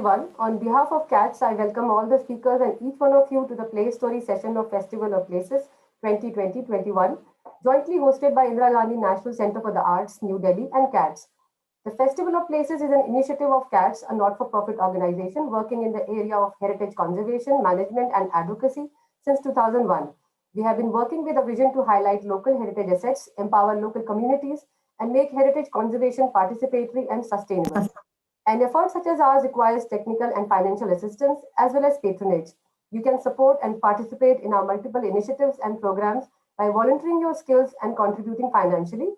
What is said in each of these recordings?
everyone. On behalf of CATS, I welcome all the speakers and each one of you to the Play Story session of Festival of Places 2020-21, jointly hosted by Indira Gandhi National Center for the Arts, New Delhi, and CATS. The Festival of Places is an initiative of CATS, a not-for-profit organization working in the area of heritage conservation, management, and advocacy since 2001. We have been working with a vision to highlight local heritage assets, empower local communities, and make heritage conservation participatory and sustainable. An effort such as ours requires technical and financial assistance as well as patronage. You can support and participate in our multiple initiatives and programs by volunteering your skills and contributing financially.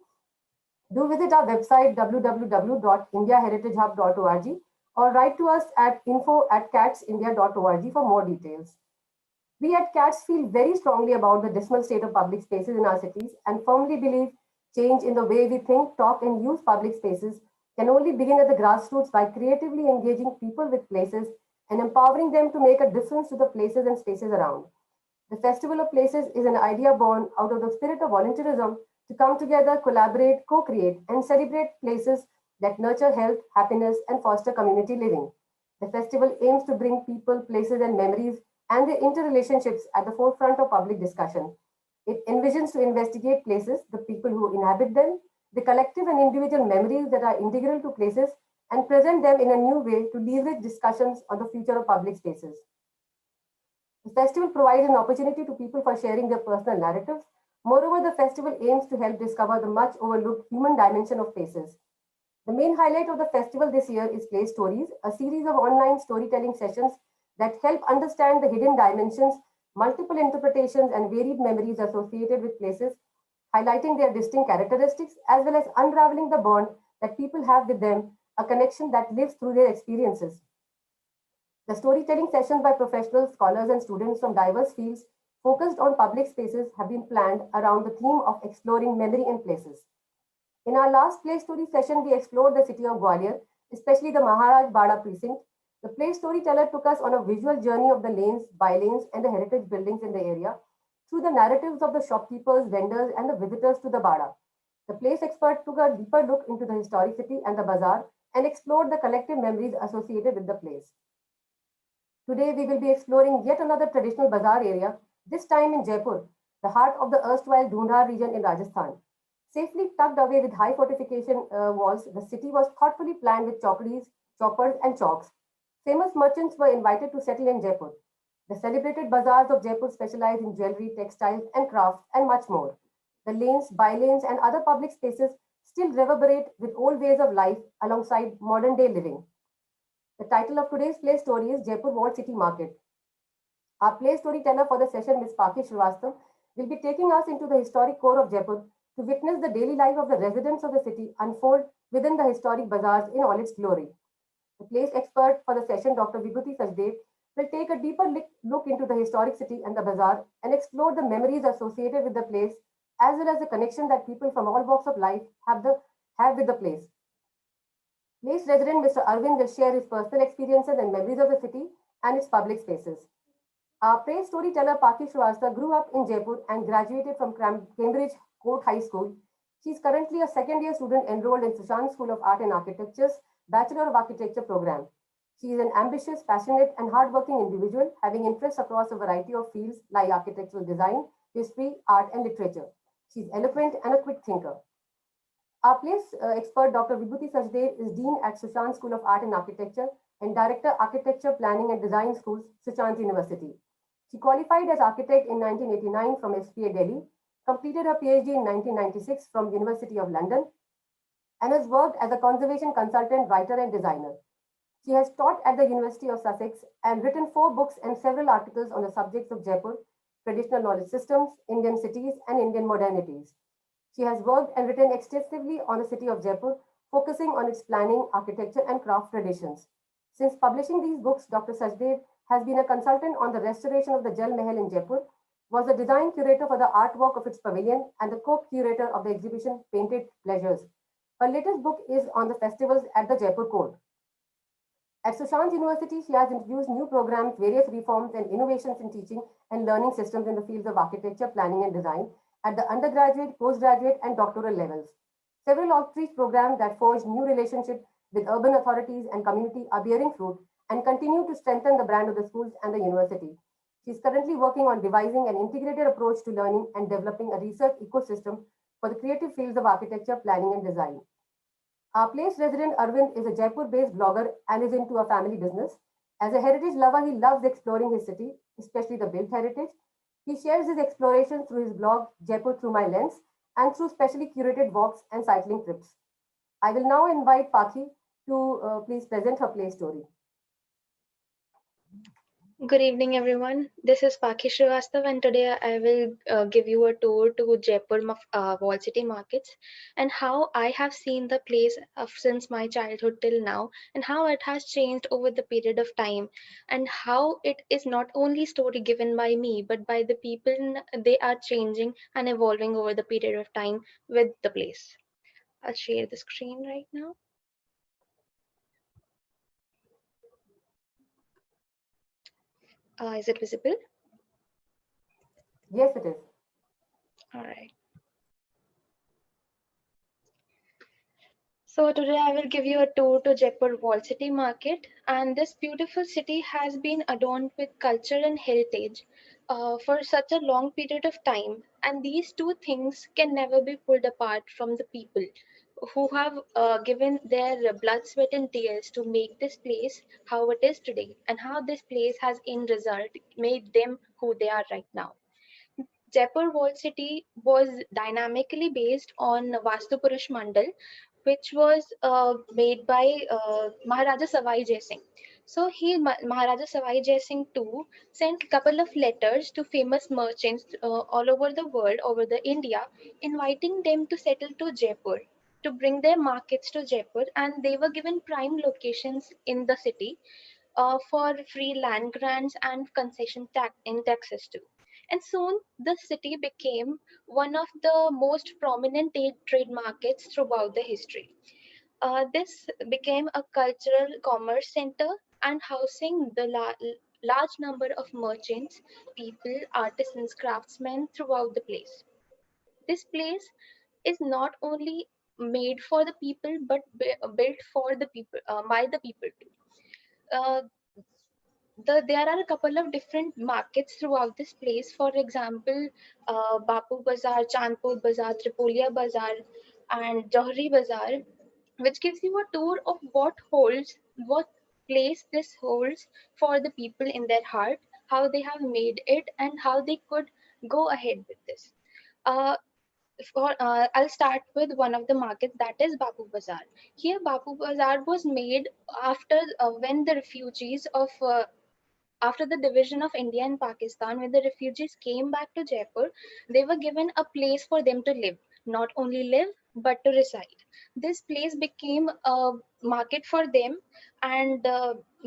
Do visit our website www.indiaheritagehub.org or write to us at info@catsindia.org for more details. We at CATS feel very strongly about the dismal state of public spaces in our cities and firmly believe change in the way we think, talk, and use public spaces can only begin at the grassroots by creatively engaging people with places and empowering them to make a difference to the places and spaces around. The Festival of Places is an idea born out of the spirit of volunteerism to come together, collaborate, co create, and celebrate places that nurture health, happiness, and foster community living. The festival aims to bring people, places, and memories and their interrelationships at the forefront of public discussion. It envisions to investigate places, the people who inhabit them, the collective and individual memories that are integral to places, and present them in a new way to leverage discussions on the future of public spaces. The festival provides an opportunity to people for sharing their personal narratives. Moreover, the festival aims to help discover the much overlooked human dimension of places. The main highlight of the festival this year is Play Stories, a series of online storytelling sessions that help understand the hidden dimensions, multiple interpretations, and varied memories associated with places, highlighting their distinct characteristics as well as unraveling the bond that people have with them, a connection that lives through their experiences. The storytelling sessions by professionals, scholars, and students from diverse fields focused on public spaces have been planned around the theme of exploring memory in places. In our last Play Story session, we explored the city of Gwalior, especially the Maharaj Bada precinct. The Play Storyteller took us on a visual journey of the lanes, bylanes, and the heritage buildings in the area through the narratives of the shopkeepers, vendors, and the visitors to the Bada. The place expert took a deeper look into the historicity and the bazaar and explored the collective memories associated with the place. Today, we will be exploring yet another traditional bazaar area, this time in Jaipur, the heart of the erstwhile Dhundhar region in Rajasthan. Safely tucked away with high fortification walls, the city was thoughtfully planned with chokris, choppers, and chalks. Famous merchants were invited to settle in Jaipur. The celebrated bazaars of Jaipur specialize in jewelry, textiles, and crafts, and much more. The lanes, bylanes, and other public spaces still reverberate with old ways of life alongside modern day living. The title of today's play story is Jaipur Walled City Market. Our play storyteller for the session, Ms. Paki Srivastava, will be taking us into the historic core of Jaipur to witness the daily life of the residents of the city unfold within the historic bazaars in all its glory. The place expert for the session, Dr. Vibhuti Sachdev, will take a deeper look into the historic city and the bazaar and explore the memories associated with the place as well as the connection that people from all walks of life have with the place. Place resident Mr. Arvind will share his personal experiences and memories of the city and its public spaces. Our praise storyteller Paki Srivastava grew up in Jaipur and graduated from Cambridge Court High School. She is currently a second-year student enrolled in Sushant School of Art and Architecture's Bachelor of Architecture program. She is an ambitious, passionate, and hardworking individual, having interests across a variety of fields like architectural design, history, art, and literature. She is eloquent and a quick thinker. Our place expert, Dr. Vibhuti Sachdev, is Dean at Sushant School of Art and Architecture and Director, Architecture, Planning and Design Schools, Sushant University. She qualified as architect in 1989 from SPA Delhi, completed her PhD in 1996 from University of London, and has worked as a conservation consultant, writer, and designer. She has taught at the University of Sussex and written 4 books and several articles on the subjects of Jaipur, traditional knowledge systems, Indian cities, and Indian modernities. She has worked and written extensively on the city of Jaipur, focusing on its planning, architecture, and craft traditions. Since publishing these books, Dr. Sachdev has been a consultant on the restoration of the Jal Mahal in Jaipur, was the design curator for the artwork of its pavilion, and the co-curator of the exhibition Painted Pleasures. Her latest book is on the festivals at the Jaipur Court. At Sushant University, she has introduced new programs, various reforms, and innovations in teaching and learning systems in the fields of architecture, planning, and design at the undergraduate, postgraduate, and doctoral levels. Several outreach programs that forge new relationships with urban authorities and community are bearing fruit, and continue to strengthen the brand of the schools and the university. She is currently working on devising an integrated approach to learning and developing a research ecosystem for the creative fields of architecture, planning, and design. Our place resident Arvind is a Jaipur based blogger and is into a family business. As a heritage lover, he loves exploring his city, especially the built heritage. He shares his explorations through his blog, Jaipur Through My Lens, and through specially curated walks and cycling trips. I will now invite Paki to please present her play story. Good evening, everyone. This is Pakhi Srivastav, and today I will give you a tour to Jaipur Wall City Markets and how I have seen the place since my childhood till now, and how it has changed over the period of time, and how it is not only story given by me but by the people. They are changing and evolving over the period of time with the place. I'll share the screen right now. Is it visible? Yes, it is. All right. So today I will give you a tour to Jaipur Wall City Market, and this beautiful city has been adorned with culture and heritage for such a long period of time, and these two things can never be pulled apart from the people who have given their blood, sweat, and tears to make this place how it is today, and how this place has in result made them who they are right now. Jaipur Wall City was dynamically based on Vastupurush Mandal, which was made by Maharaja Savai Jai Singh. So Maharaja Savai Jai Singh too sent a couple of letters to famous merchants all over the world, over the India, inviting them to settle to Jaipur, to bring their markets to Jaipur, and they were given prime locations in the city for free land grants and concession tax in taxes too. And soon the city became one of the most prominent trade markets throughout the history. This became a cultural commerce center and housing the large number of merchants, people, artisans, craftsmen throughout the place. This place is not only made for the people but built for the people by the people too. Uh, there are a couple of different markets throughout this place. For example, Bapu Bazaar, Chandpur Bazaar, Tripolia Bazaar, and Johri Bazaar, which gives you a tour of what place this holds for the people in their heart, how they have made it, and how they could go ahead with this. Uh, I'll start with one of the markets, that is Bapu Bazaar. Here, Bapu Bazaar was made after when the refugees of after the division of India and Pakistan, when the refugees came back to Jaipur, they were given a place for them to live, not only live, but to reside. This place became a market for them, and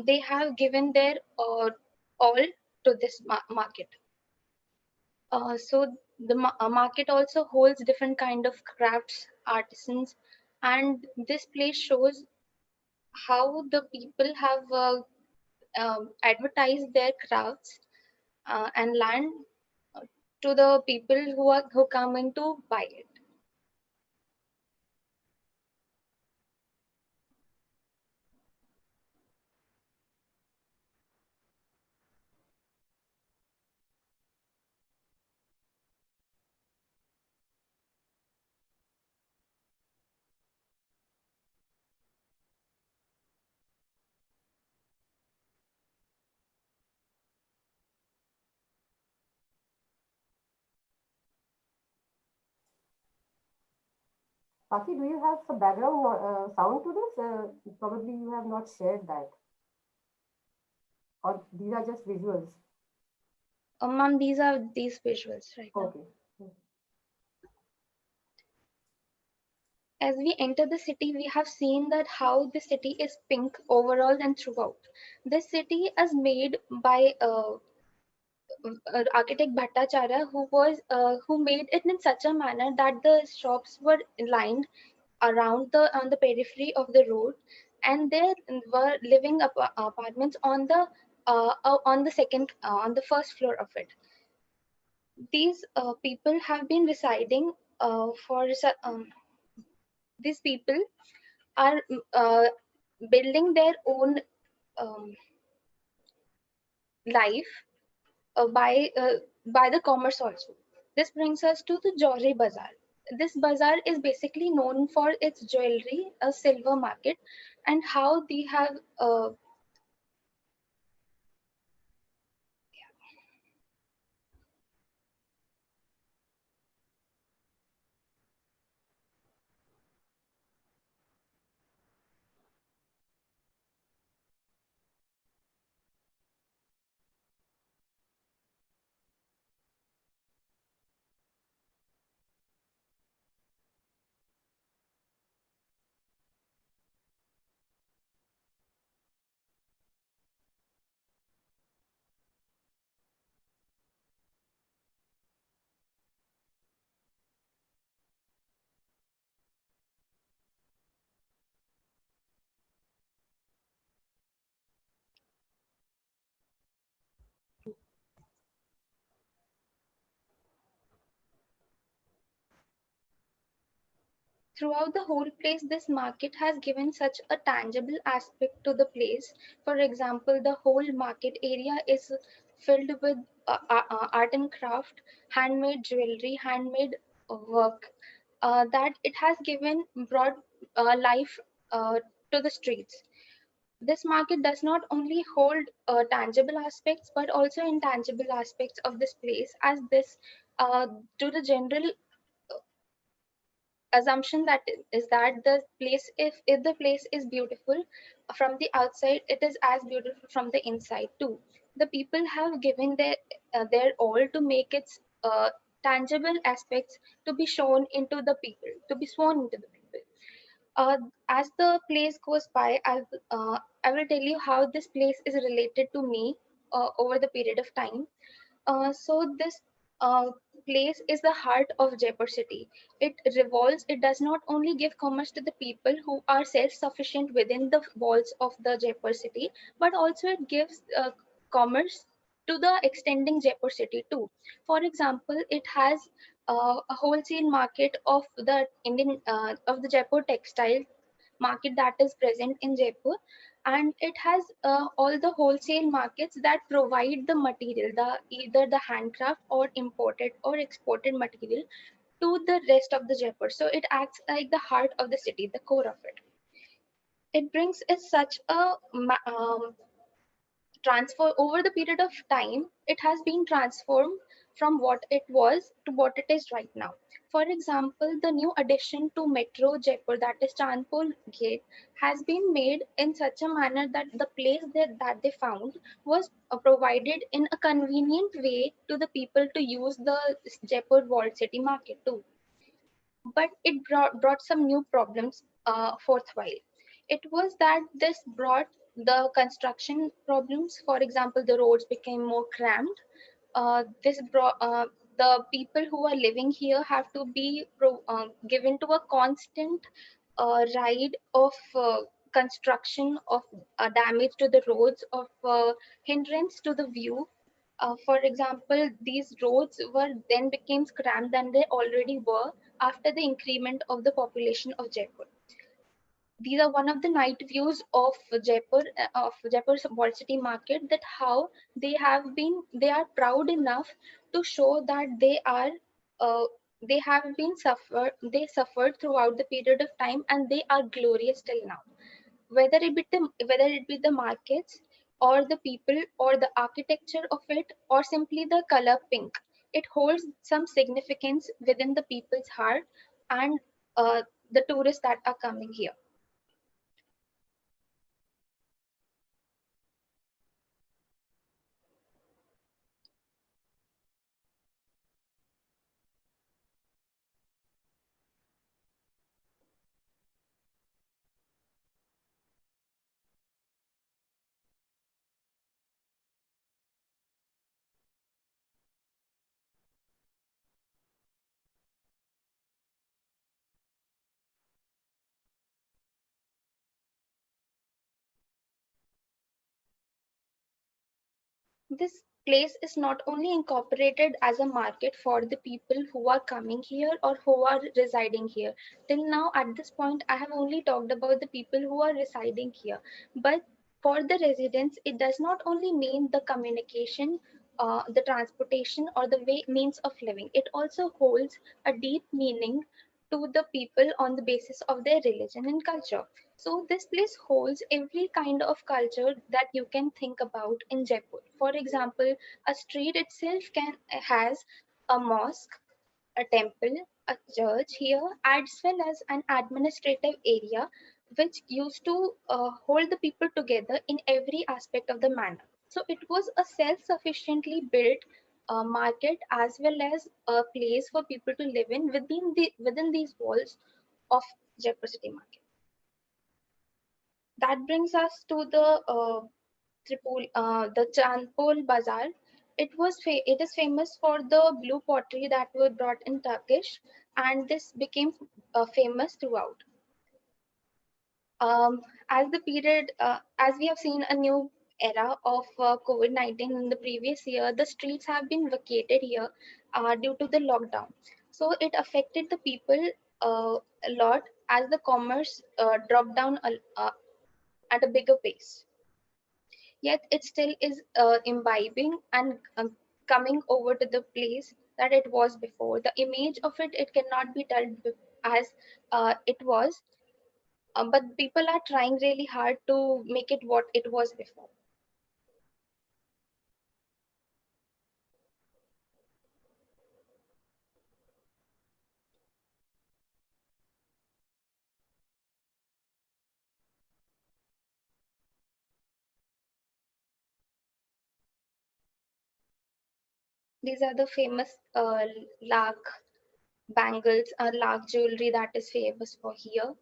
they have given their all to this market. So the market also holds different kind of crafts, artisans, and this place shows how the people have advertise their crafts and land to the people who coming to buy it. Paki, do you have some background sound to this? Probably you have not shared that, or these are just visuals. Ma'am, these are these visuals right now. Okay. As we enter the city, we have seen that how the city is pink overall and throughout. This city is made by architect Bhattacharya, who made it in such a manner that the shops were lined around the on the periphery of the road, and there were living apartments on the on the first floor of it. These people have been residing these people are building their own. life by the commerce also. This brings us to the Jewelry Bazaar. This bazaar is basically known for its jewelry, a silver market, and how they have throughout the whole place. This market has given such a tangible aspect to the place. For example, the whole market area is filled with art and craft, handmade jewelry, handmade work, that it has given broad life to the streets. This market does not only hold tangible aspects but also intangible aspects of this place, as this uh, to the general assumption that is that the place, if the place is beautiful from the outside, it is as beautiful from the inside too. The people have given their all to make its tangible aspects to be shown into the people, to be shown into the people. uh, as the place goes by, I will tell you how this place is related to me over the period of time. So this uh, place is the heart of Jaipur city. It revolves, it does not only give commerce to the people who are self-sufficient within the walls of the Jaipur city, but also it gives commerce to the extending Jaipur city too. For example, it has a wholesale market of the Indian of the Jaipur textile market that is present in Jaipur, and it has all the wholesale markets that provide the material, the either the handcraft or imported or exported material to the rest of the Jaipur. So it acts like the heart of the city, the core of it. It brings it such a transfer over the period of time. It has been transformed from what it was to what it is right now. For example, the new addition to Metro Jaipur, that is Chandpur Gate, has been made in such a manner that the place that they found was provided in a convenient way to the people to use the Jaipur Walled City Market too. But it brought some new problems forthwhile. It was that this brought the construction problems. For example, the roads became more cramped. This brought the people who are living here have to be given to a constant ride of construction, of damage to the roads, of hindrance to the view. For example, these roads were then became cramped than they already were after the increment of the population of Jaipur. These are one of the night views of Jaipur's Wall City Market. That how they are proud enough to show that uh, they have been they suffered throughout the period of time, and they are glorious till now. Whether it be the markets or the people or the architecture of it or simply the color pink, it holds some significance within the people's heart and the tourists that are coming here. This place is not only incorporated as a market for the people who are coming here or who are residing here. Till now, at this point, I have only talked about the people who are residing here. But for the residents, it does not only mean the communication, the transportation, or the way means of living. It also holds a deep meaning to the people on the basis of their religion and culture. So this place holds every kind of culture that you can think about in Jaipur. For example, a street itself can has a mosque, a temple, a church here, as well as an administrative area which used to hold the people together in every aspect of the manner. So it was a self-sufficiently built market as well as a place for people to live in within these walls of Jaipur City Market. That brings us to the Chandpol Bazaar. It is famous for the blue pottery that were brought in Turkish, and this became famous throughout. As the period, as we have seen a new era of COVID-19 in the previous year, the streets have been vacated here due to the lockdown. So it affected the people a lot as the commerce dropped down at a bigger pace. Yet it still is imbibing and coming over to the place that it was before. The image of it cannot be told as it was, but people are trying really hard to make it what it was before. These are the famous lakh bangles, lakh jewelry that is famous for here.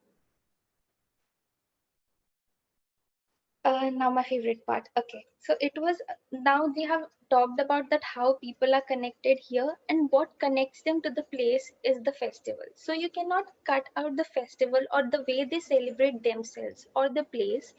Now my favorite part. Okay, so it was now they have talked about that how people are connected here, and what connects them to the place is the festival. So you cannot cut out the festival or the way they celebrate themselves or the place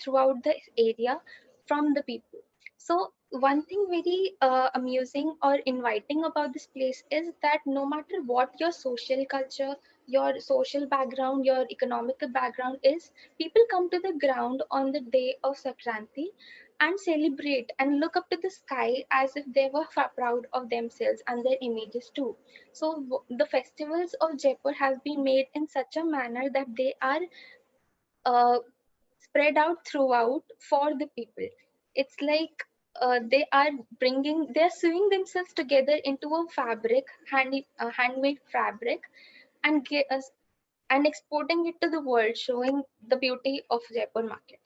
throughout the area from the people. So one thing very amusing or inviting about this place is that no matter what your social culture, your social background, your economical background is, people come to the ground on the day of Sankranti and celebrate and look up to the sky as if they were proud of themselves and their images too. So the festivals of Jaipur have been made in such a manner that they are uh, spread out throughout for the people. It's like they're sewing themselves together into a fabric, handmade fabric, and and exporting it to the world, showing the beauty of Jaipur market.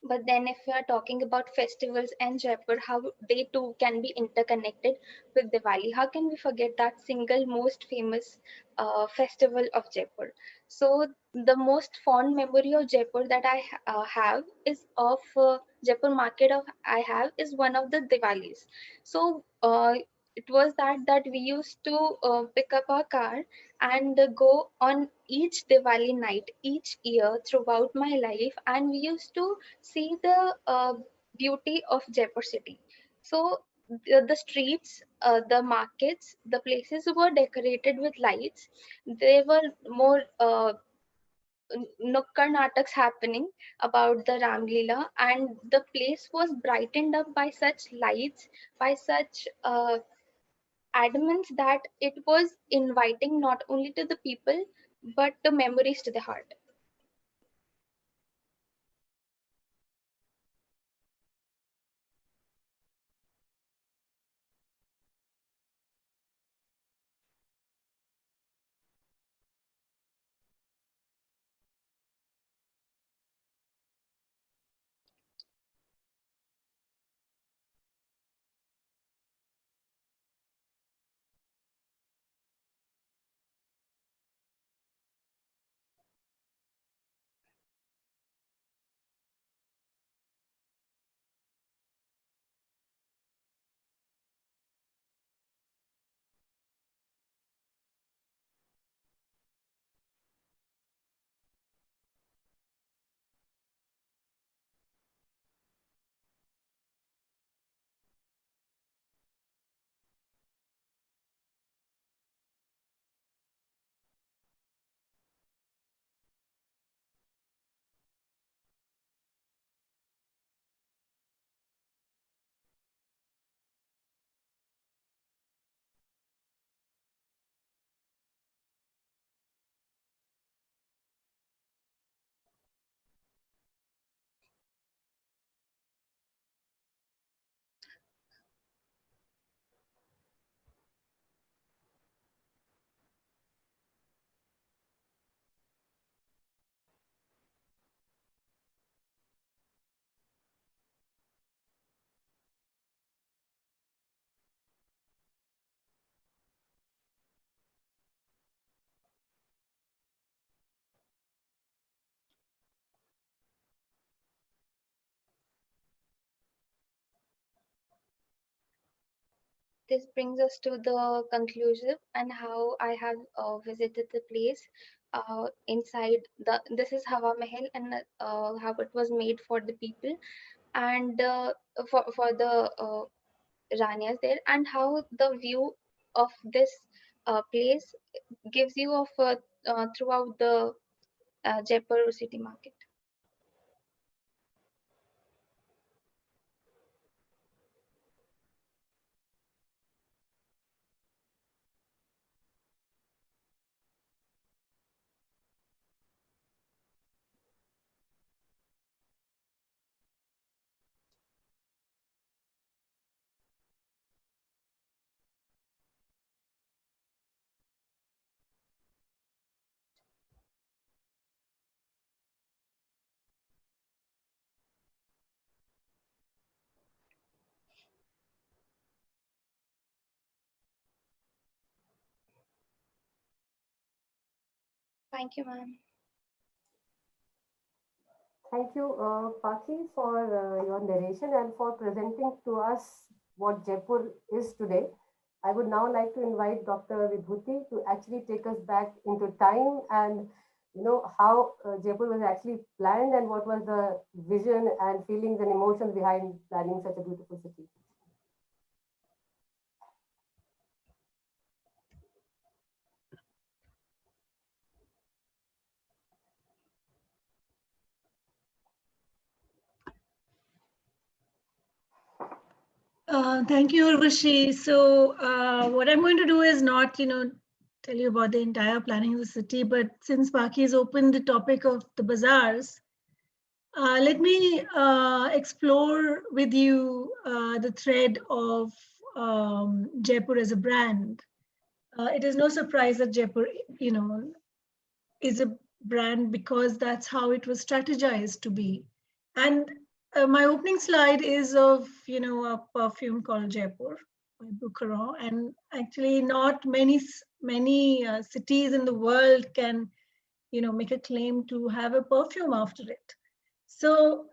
But then, if we are talking about festivals and Jaipur, how they too can be interconnected with Diwali, how can we forget that single most famous festival of Jaipur? So, the most fond memory of Jaipur that I have is of Jaipur market of I have is one of the Diwalis. So, it was that we used to pick up our car and go on each Diwali night each year throughout my life, and we used to see the beauty of Jaipur city. So the streets, the markets, the places were decorated with lights. There were more nukkad nataks happening about the Ramlila, and the place was brightened up by such lights, by such adamants that it was inviting not only to the people but to memories to the heart. this brings us to the conclusion and how I have visited the place. Inside this is Hawa Mahal, and how it was made for the people, and for the Ranias there, and how the view of this place gives you of throughout the Jaipur city market. Thank you, ma'am. Thank you, Paki, for your narration and for presenting to us what Jaipur is today. I would now like to invite Dr. Vibhuti to actually take us back into time and how Jaipur was actually planned and what was the vision and feelings and emotions behind planning such a beautiful city. Thank you, Urvashi. So what I'm going to do is not, tell you about the entire planning of the city, but since Paki has opened the topic of the bazaars, let me explore with you the thread of Jaipur as a brand. It is no surprise that Jaipur, is a brand because that's how it was strategized to be. And my opening slide is of, a perfume called Jaipur by Boucheron. And actually not many cities in the world can, make a claim to have a perfume after it. So,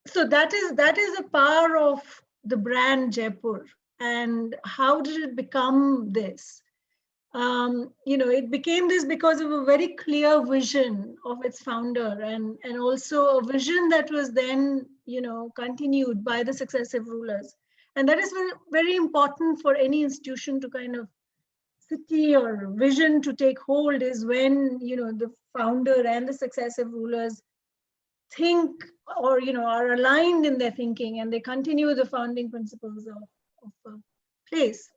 so that is the power of the brand Jaipur. And how did it become this? It became this because of a very clear vision of its founder, and also a vision that was then, continued by the successive rulers. And that is very, very important for any institution to kind of city or vision to take hold, is when, the founder and the successive rulers think, or, are aligned in their thinking, and they continue the founding principles of a place.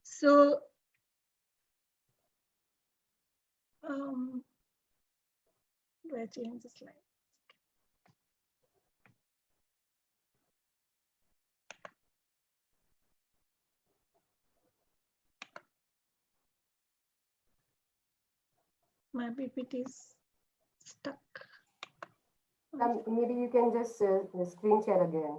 So, do I change the slide? My PPT is stuck. Maybe you can just screen share again.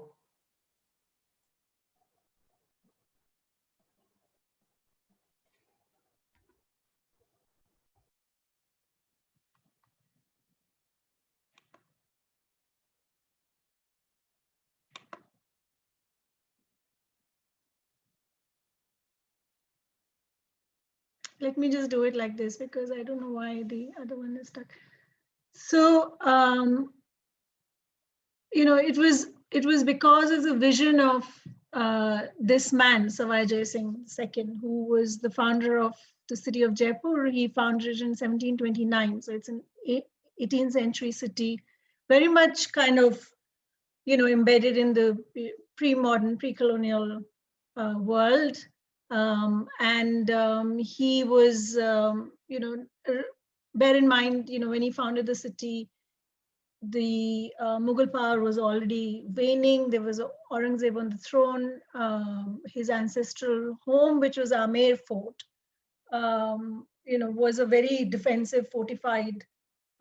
Let me just do it like this because I don't know why the other one is stuck. So, it was because of the vision of this man, Sawai Jai Singh II, who was the founder of the city of Jaipur. He founded it in 1729. So it's an 18th century city, very much kind of, embedded in the pre-modern, pre-colonial world. He was, bear in mind, when he founded the city, the Mughal power was already waning. There was Aurangzeb on the throne. His ancestral home, which was Amer Fort, was a very defensive, fortified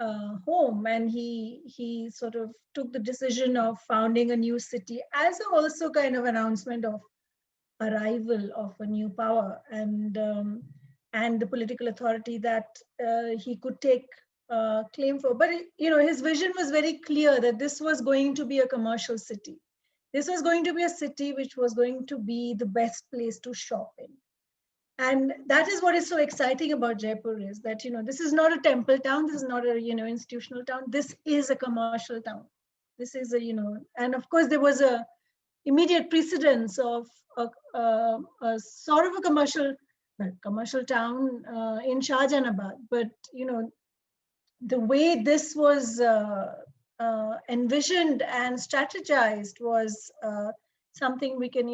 home, and he sort of took the decision of founding a new city as also kind of announcement of arrival of a new power, and the political authority that he could take claim for. But his vision was very clear that this was going to be a commercial city. this was going to be a city which was going to be the best place to shop in. And that is what is so exciting about Jaipur, is that, this is not a temple town, this is not a, institutional town, this is a commercial town. This is a, and of course there was a immediate precedence of a sort of a commercial town in Shahjahanabad. But, the way this was envisioned and strategized was something we can,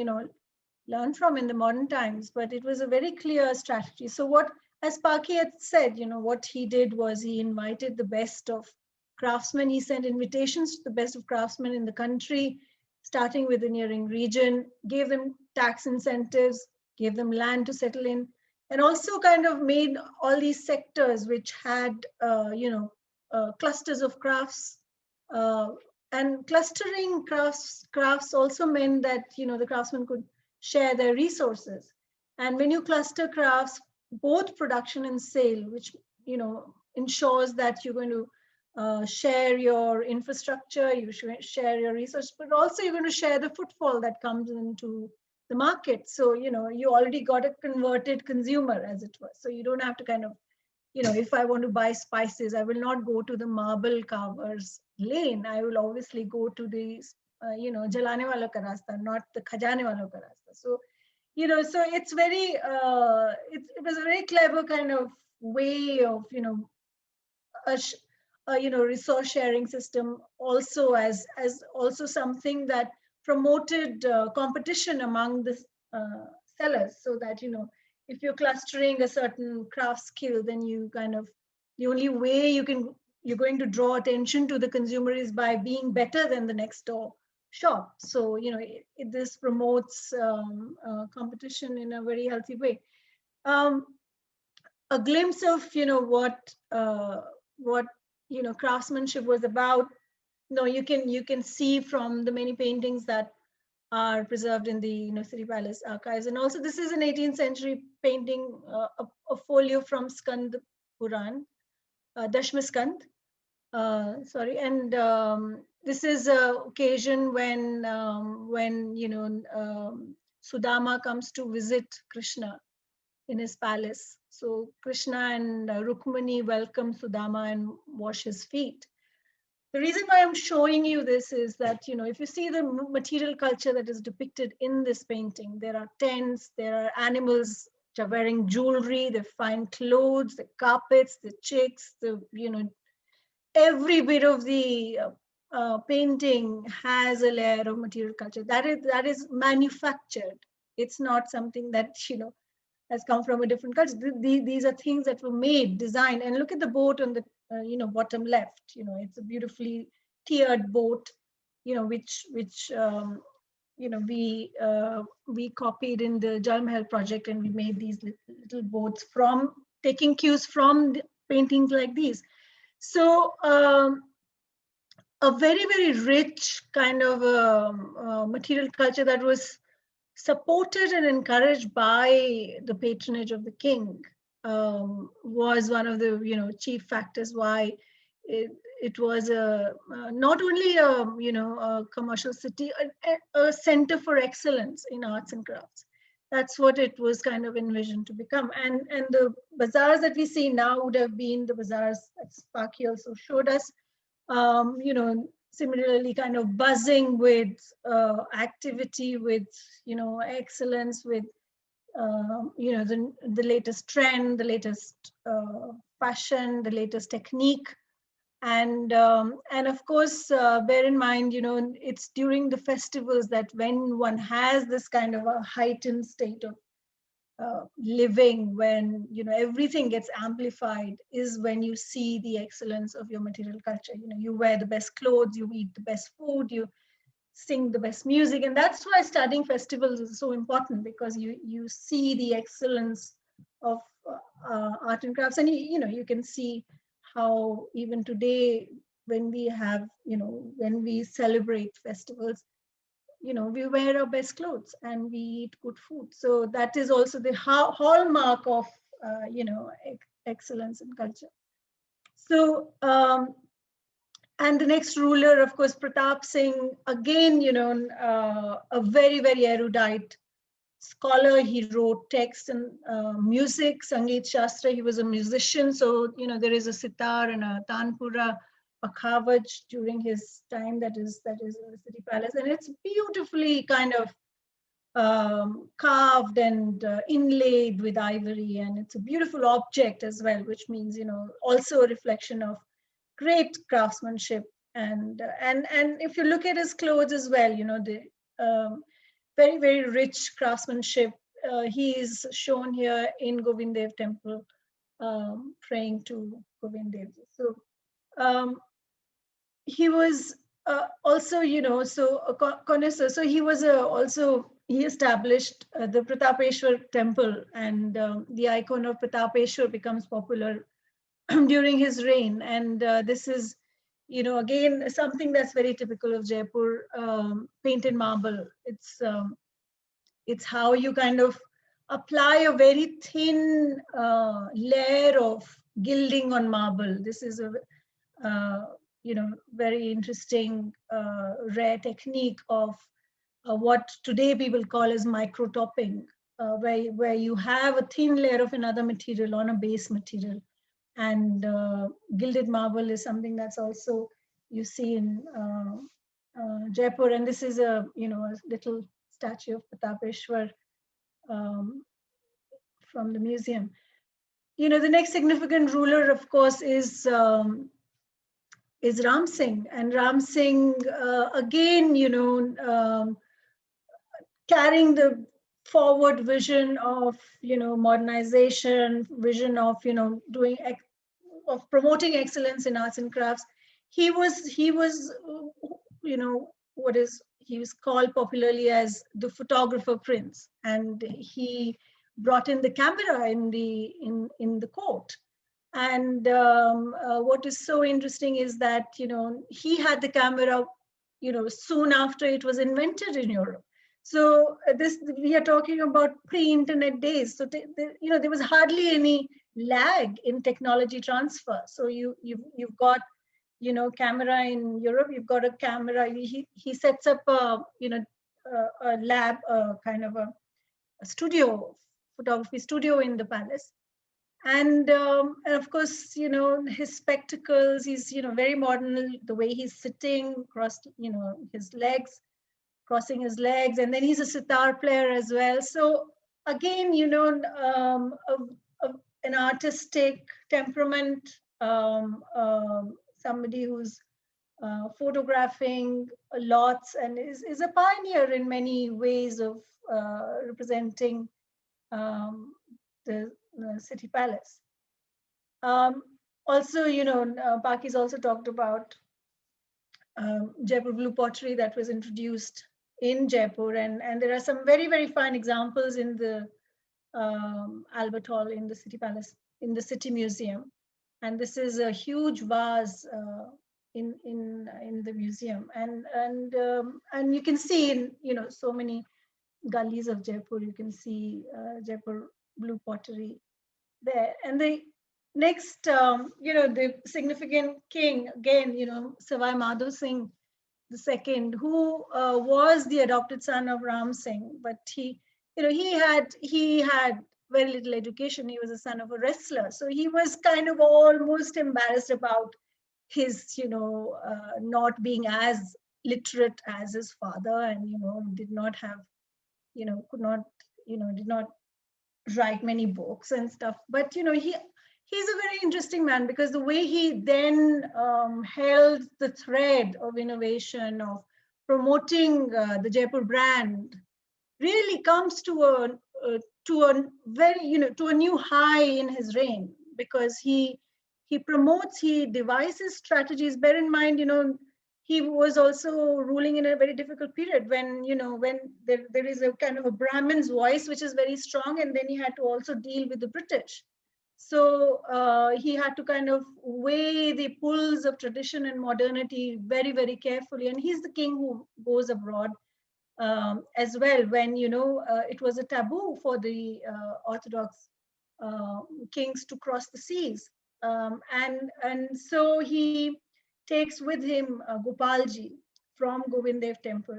learn from in the modern times, but it was a very clear strategy. So what, as Paki had said, what he did was he invited the best of craftsmen. He sent invitations to the best of craftsmen in the country, starting with the nearing region, gave them tax incentives, gave them land to settle in, and also kind of made all these sectors which had, clusters of crafts. And clustering crafts also meant that, the craftsmen could share their resources. And when you cluster crafts, both production and sale, which, ensures that you're going to share your infrastructure, you share your resources, but also you're going to share the footfall that comes into the market. So, you already got a converted consumer, as it were. So you don't have to kind of, if I want to buy spices, I will not go to the marble carvers lane. I will obviously go to the, jalane walo ka rasta, not the khajane walo ka rasta. So, so it's very, it was a very clever kind of way of, resource sharing system, also as also something that promoted competition among the sellers, so that, if you're clustering a certain craft skill, then you kind of, the only way you're going to draw attention to the consumer is by being better than the next door shop. So, this promotes competition in a very healthy way. A glimpse of, what craftsmanship was about. You can see from the many paintings that are preserved in the City Palace archives. And also this is an 18th century painting, a folio from Skand Puran, Dashmaskand, sorry. And this is an occasion when Sudama comes to visit Krishna in his palace. So Krishna and Rukmani welcome Sudama and wash his feet. The reason why I'm showing you this is that, if you see the material culture that is depicted in this painting, there are tents, there are animals which are wearing jewelry, the fine clothes, the carpets, the chicks, every bit of the painting has a layer of material culture that is manufactured. It's not something that, has come from a different culture. These are things that were made, designed. And look at the boat on the bottom left. It's a beautifully tiered boat, which we copied in the Jal Mahal project, and we made these little boats from taking cues from the paintings like these. So a very, very rich kind of material culture that was supported and encouraged by the patronage of the king was one of the chief factors why it was not only a commercial city, a center for excellence in arts and crafts. That's what it was kind of envisioned to become. And the bazaars that we see now would have been the bazaars that Paki also showed us. Similarly kind of buzzing with activity, with excellence, with the latest trend, the latest fashion, the latest technique. And of course, bear in mind, it's during the festivals that when one has this kind of a heightened state of living, when everything gets amplified, is when you see the excellence of your material culture. You wear the best clothes, you eat the best food, you sing the best music. And that's why studying festivals is so important, because you see the excellence of art and crafts. And you can see how even today, when we have when we celebrate festivals, we wear our best clothes and we eat good food. So that is also the hallmark of, excellence in culture. So And the next ruler, of course, Pratap Singh, again, a very, very erudite scholar. He wrote text and music, Sangeet Shastra. He was a musician. So, there is a sitar and a tanpura, a khavaj during his time that is in the city palace. And it's beautifully kind of carved and inlaid with ivory. And it's a beautiful object as well, which means, also a reflection of great craftsmanship. And if you look at his clothes as well, the very, very rich craftsmanship. He is shown here in Govind Dev temple, praying to Govind Dev. So he was also, so a connoisseur. So he was also, he established the Pratapeshwar temple, and the icon of Pratapeshwar becomes popular during his reign. And this is, again, something that's very typical of Jaipur, painted marble. It's how you kind of apply a very thin layer of gilding on marble. This is a very interesting rare technique of what today people call as micro topping, where you have a thin layer of another material on a base material. And gilded marble is something that's also you see in Jaipur. And this is a a little statue of Pratapeshwar from the museum. The next significant ruler, of course, is Ram Singh. And Ram Singh, again, carrying the forward vision of modernization, vision of doing of promoting excellence in arts and crafts. He was what is he was called popularly as the photographer prince, and he brought in the camera in the court. And what is so interesting is that he had the camera soon after it was invented in Europe. So this, we are talking about pre-internet days. So there was hardly any lag in technology transfer. So you've got camera in Europe. You've got a camera. He sets up a lab, kind of a studio, photography studio in the palace. And of course, his spectacles. He's very modern. The way he's sitting, crossed his legs, crossing his legs, and then he's a sitar player as well. So again, an artistic temperament, somebody who's photographing lots, and is a pioneer in many ways of representing the city palace. Also, Paki's also talked about Jaipur blue pottery that was introduced in Jaipur, and there are some very, very fine examples in the Albert Hall, in the City Palace, in the City Museum. And this is a huge vase in the museum, and you can see in so many gullies of Jaipur, you can see Jaipur blue pottery there. And the next, the significant king, again, Savai Madhav Singh II, who was the adopted son of Ram Singh, but he had very little education. He was a son of a wrestler, so he was kind of almost embarrassed about his, not being as literate as his father, and did not have, could not, did not write many books and stuff. But he's a very interesting man, because the way he then held the thread of innovation, of promoting the Jaipur brand, really comes to a very, to a new high in his reign, because he promotes, he devises strategies. Bear in mind, he was also ruling in a very difficult period when, when there is a kind of a Brahmin's voice, which is very strong, and then he had to also deal with the British. So he had to kind of weigh the pulls of tradition and modernity very, very carefully. And he's the king who goes abroad as well, when it was a taboo for the Orthodox kings to cross the seas, and so he takes with him Gopalji from Govindev temple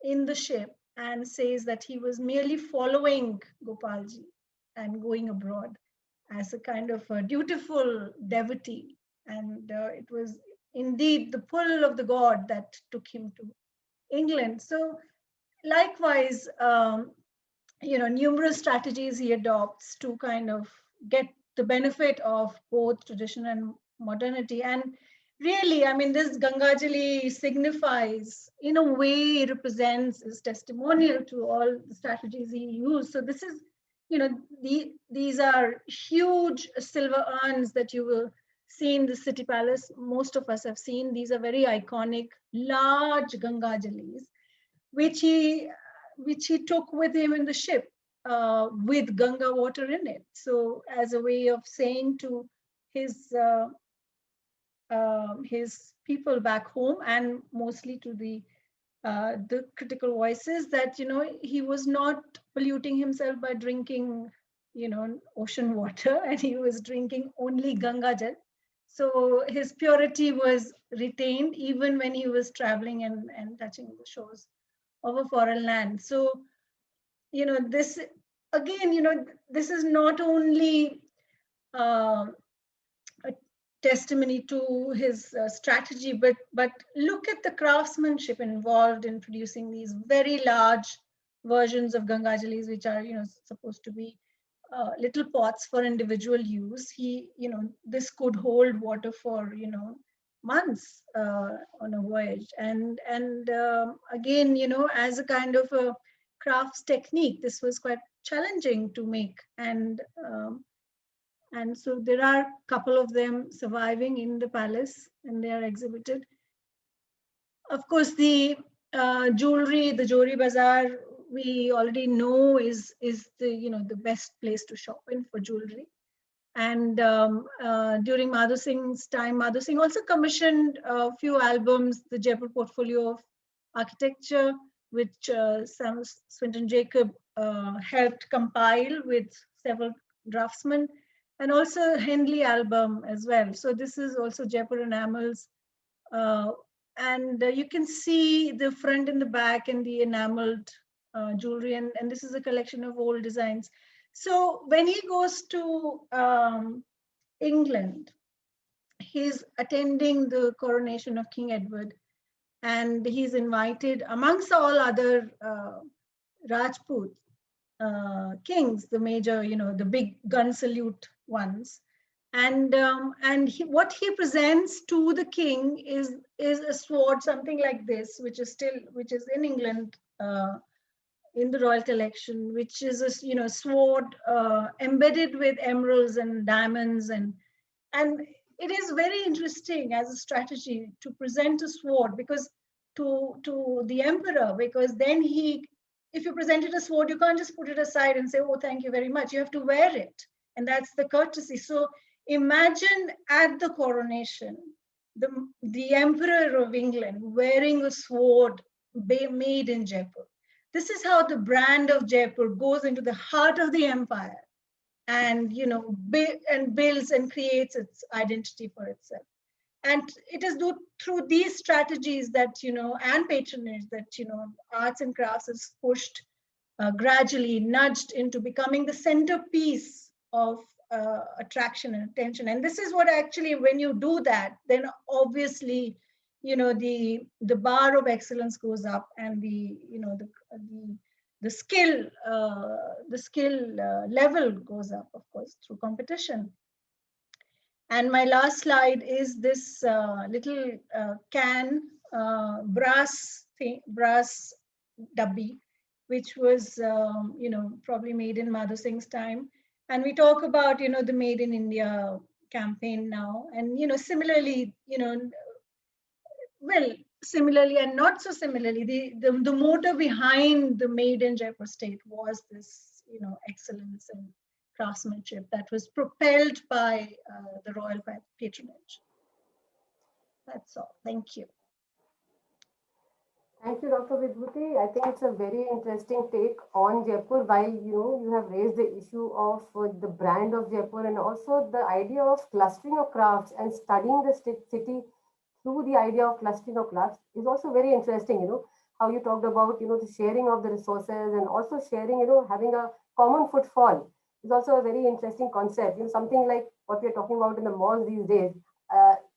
in the ship and says that he was merely following Gopalji and going abroad as a kind of a dutiful devotee. And it was indeed the pull of the god that took him to England. So likewise, numerous strategies he adopts to kind of get the benefit of both tradition and modernity. And really, I mean, this Gangajali signifies, in a way, represents, is testimonial to all the strategies he used. So this is, these are huge silver urns that you will see in the city palace. Most of us have seen. These are very iconic, large Gangajalis, which he took with him in the ship with Ganga water in it. So as a way of saying to his people back home, and mostly to the critical voices, that he was not polluting himself by drinking ocean water, and he was drinking only Ganga Jal. So his purity was retained even when he was traveling and touching the shores of a foreign land. So this again, this is not only a testimony to his strategy, but look at the craftsmanship involved in producing these very large versions of Gangajalis, which are supposed to be little pots for individual use. This could hold water for months on a voyage, and again, as a kind of a crafts technique, this was quite challenging to make. And so there are a couple of them surviving in the palace, and they are exhibited. Of course, the jewelry, the Johri Bazaar, we already know is the the best place to shop in for jewelry. And during Madhu Singh's time, Madhu Singh also commissioned a few albums, the Jaipur Portfolio of Architecture, which Sam Swinton Jacob helped compile with several draftsmen, and also Henley album as well. So this is also Jaipur enamels. And you can see the front and the back and the enameled jewelry, and this is a collection of old designs. So when he goes to England, he's attending the coronation of King Edward, and he's invited amongst all other Rajput kings, the major, the big gun salute ones. And what he presents to the king is a sword, something like this, which is in England in the royal collection, which is a sword embedded with emeralds and diamonds, and it is very interesting as a strategy to present a sword, because to the emperor, because then if you presented a sword, you can't just put it aside and say, oh, thank you very much. You have to wear it, and that's the courtesy. So imagine at the coronation, the Emperor of England wearing a sword made in Jaipur. This is how the brand of Jaipur goes into the heart of the empire, and builds and creates its identity for itself. And it is through these strategies that and patronage that arts and crafts is pushed gradually, nudged into becoming the centerpiece of attraction and attention. And this is what actually, when you do that, then obviously the bar of excellence goes up, and the skill level goes up, of course, through competition. And my last slide is this little can, brass dabbi, which was probably made in Madhu Singh's time. And we talk about the Made in India campaign now, and similarly, well, similarly and not so similarly, the motor behind the Made in Jaipur state was this excellence and craftsmanship that was propelled by the royal patronage. That's all. Thank you. Thank you, Dr. Vibhuti. I think it's a very interesting take on Jaipur, while you have raised the issue of the brand of Jaipur, and also the idea of clustering of crafts and studying the city through the idea of clustering of clubs is also very interesting. How you talked about, the sharing of the resources and also sharing, having a common footfall is also a very interesting concept. Something like what we're talking about in the malls these days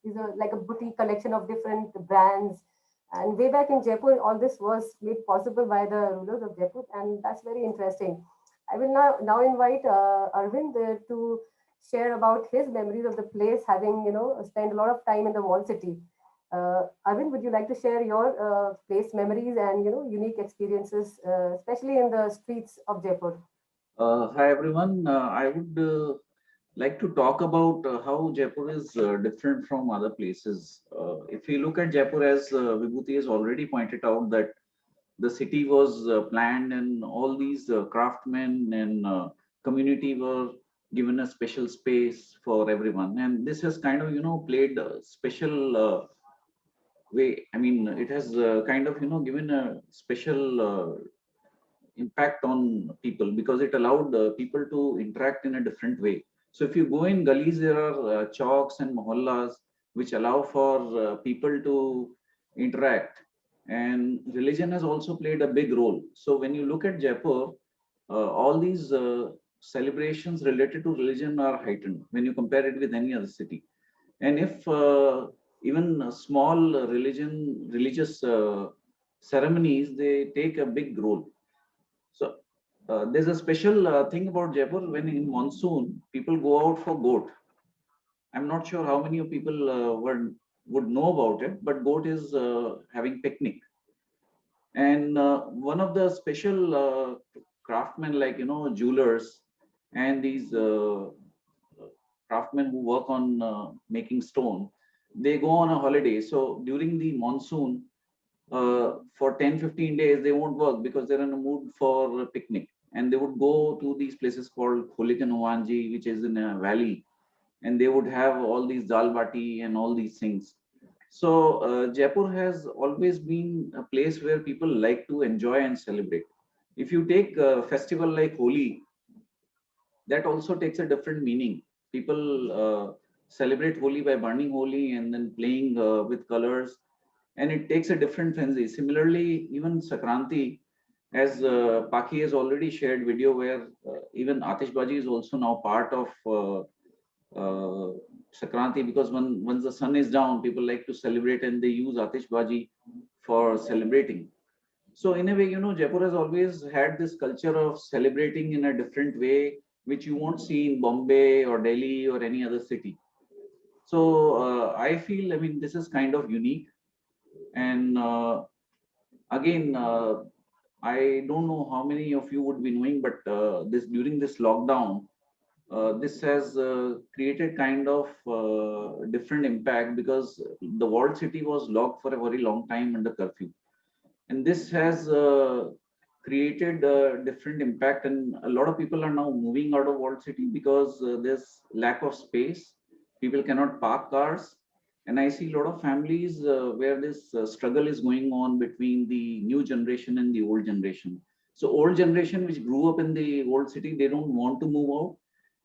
is like a boutique collection of different brands. And way back in Jaipur, all this was made possible by the rulers of Jaipur, and that's very interesting. I will now invite Arvind to share about his memories of the place, having spent a lot of time in the wall city. Arvind, would you like to share your place memories and unique experiences, especially in the streets of Jaipur? Hi everyone. I would like to talk about how Jaipur is different from other places. If you look at Jaipur, as Vibhuti has already pointed out, that the city was planned and all these craftsmen and community were given a special space for everyone, and this has kind of played a special way. I mean, it has kind of given a special impact on people because it allowed people to interact in a different way. So if you go in gullies, there are chowks and mohallas which allow for people to interact. And religion has also played a big role. So when you look at Jaipur, all these celebrations related to religion are heightened when you compare it with any other city. And if even small religious ceremonies, they take a big role. So there's a special thing about Jaipur. When in monsoon, people go out for goat. I'm not sure how many of people would know about it, but goat is having picnic. And one of the special craftsmen, like jewelers and these craftsmen who work on making stone, they go on a holiday. So during the monsoon, for 10-15 days they won't work because they're in a mood for a picnic, and they would go to these places called Kholik and Huanji, which is in a valley, and they would have all these dal bati and all these things. So Jaipur has always been a place where people like to enjoy and celebrate. If you take a festival like Holi, that also takes a different meaning. People celebrate Holi by burning Holi and then playing with colors, and it takes a different frenzy. Similarly, even Sakranti, as Paki has already shared video where even Atishbaji is also now part of Sakranti, because once the sun is down, people like to celebrate and they use Atishbaji for celebrating. So in a way, Jaipur has always had this culture of celebrating in a different way, which you won't see in Bombay or Delhi or any other city. So I feel, I mean, this is kind of unique. And again, I don't know how many of you would be knowing, but this during this lockdown, this has created kind of different impact because the walled city was locked for a very long time under curfew, and this has created a different impact, and a lot of people are now moving out of walled city because there's lack of space. People cannot park cars, and I see a lot of families where this struggle is going on between the new generation and the old generation. So old generation which grew up in the old city, they don't want to move out,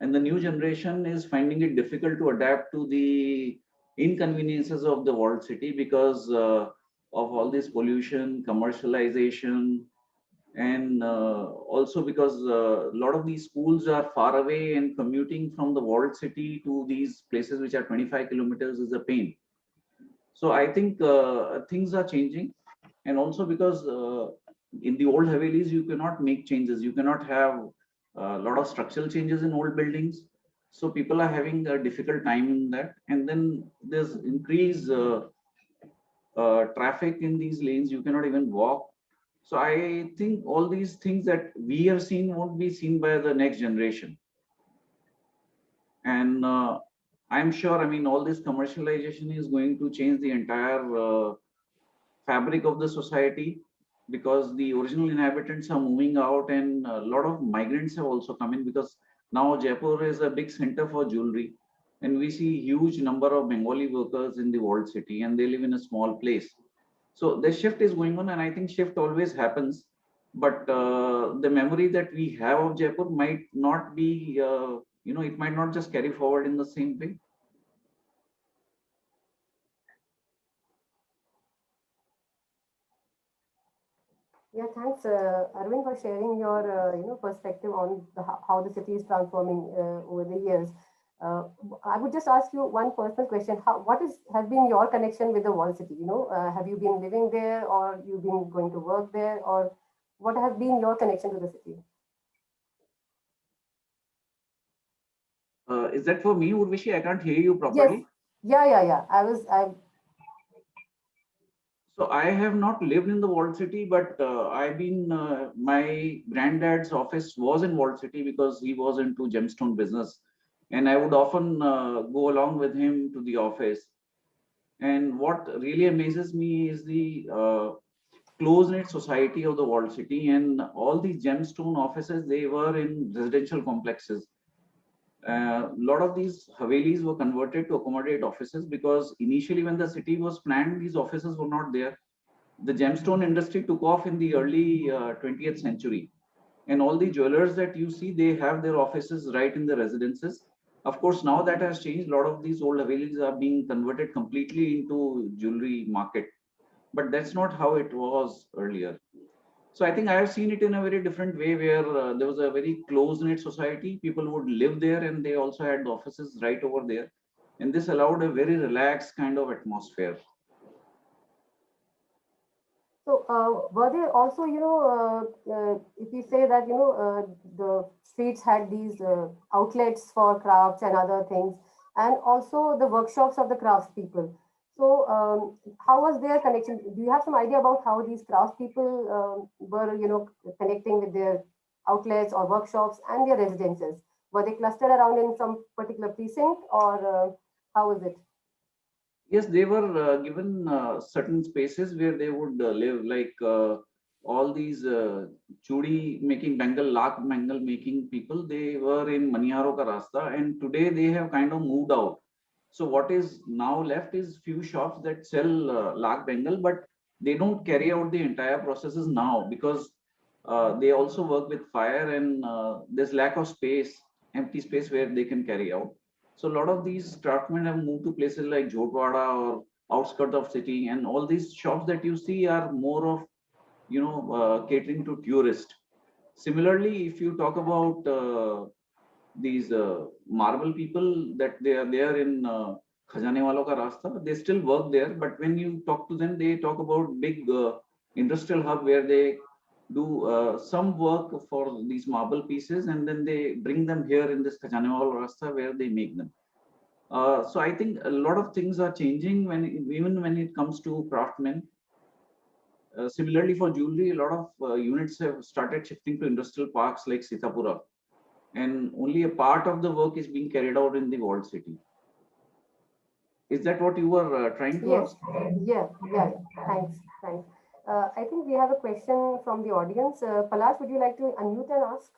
and the new generation is finding it difficult to adapt to the inconveniences of the walled city because of all this pollution, commercialization, and also because a lot of these schools are far away, and commuting from the walled city to these places which are 25 kilometers is a pain. So I think things are changing, and also because in the old Havelis you cannot make changes, you cannot have a lot of structural changes in old buildings. So people are having a difficult time in that, and then there's increased traffic in these lanes. You cannot even walk. So I think all these things that we have seen won't be seen by the next generation. And I'm sure, I mean, all this commercialization is going to change the entire fabric of the society, because the original inhabitants are moving out, and a lot of migrants have also come in, because now Jaipur is a big center for jewelry, and we see huge number of Bengali workers in the walled city, and they live in a small place. So the shift is going on, and I think shift always happens. But the memory that we have of Jaipur might not be, it might not just carry forward in the same way. Yeah, thanks, Arvind, for sharing your perspective on how the city is transforming over the years. Uh, I would just ask you one personal question: what has been your connection with the Wall City? Have you been living there, or you've been going to work there, or what has been your connection to the city? Is that for me, Urvashi? I can't hear you Yes, properly. yeah. I So I have not lived in the walled city, but I've been, my granddad's office was in walled city because he was into gemstone business. And I would often go along with him to the office. And what really amazes me is the close-knit society of the walled city, and all these gemstone offices, they were in residential complexes. A lot of these Havelis were converted to accommodate offices because initially when the city was planned, these offices were not there. The gemstone industry took off in the early 20th century, and all the jewelers that you see, they have their offices right in the residences. Of course, now that has changed. A lot of these old Havelis are being converted completely into jewelry market, but that's not how it was earlier. So I think I have seen it in a very different way, where there was a very close knit society. People would live there, and they also had the offices right over there, and this allowed a very relaxed kind of atmosphere. So, were there also, if we say that, the streets had these outlets for crafts and other things, and also the workshops of the craftspeople. So, how was their connection? Do you have some idea about how these craftspeople were, connecting with their outlets or workshops and their residences? Were they clustered around in some particular precinct, or how was it? Yes, they were given certain spaces where they would live, like all these chudi making Bengal, lak Bengal making people, they were in Maniaro ka Rasta, and today they have kind of moved out. So what is now left is few shops that sell lak Bengal, but they don't carry out the entire processes now because they also work with fire, and there's lack of space, empty space where they can carry out. So a lot of these craftsmen have moved to places like Jotwada or outskirts of city, and all these shops that you see are more of catering to tourists. Similarly, if you talk about these marble people that they are there in Khajane Walo Ka Rasta, they still work there. But when you talk to them, they talk about big industrial hub where they do some work for these marble pieces, and then they bring them here in this Khajane Walo Rasta where they make them. So I think a lot of things are changing even when it comes to craftsmen. Similarly, for jewelry, a lot of units have started shifting to industrial parks like Sitapura, and only a part of the work is being carried out in the walled city. Is that what you were trying to Yes, ask? yeah. Thanks. I think we have a question from the audience. Palash, would you like to unmute and ask?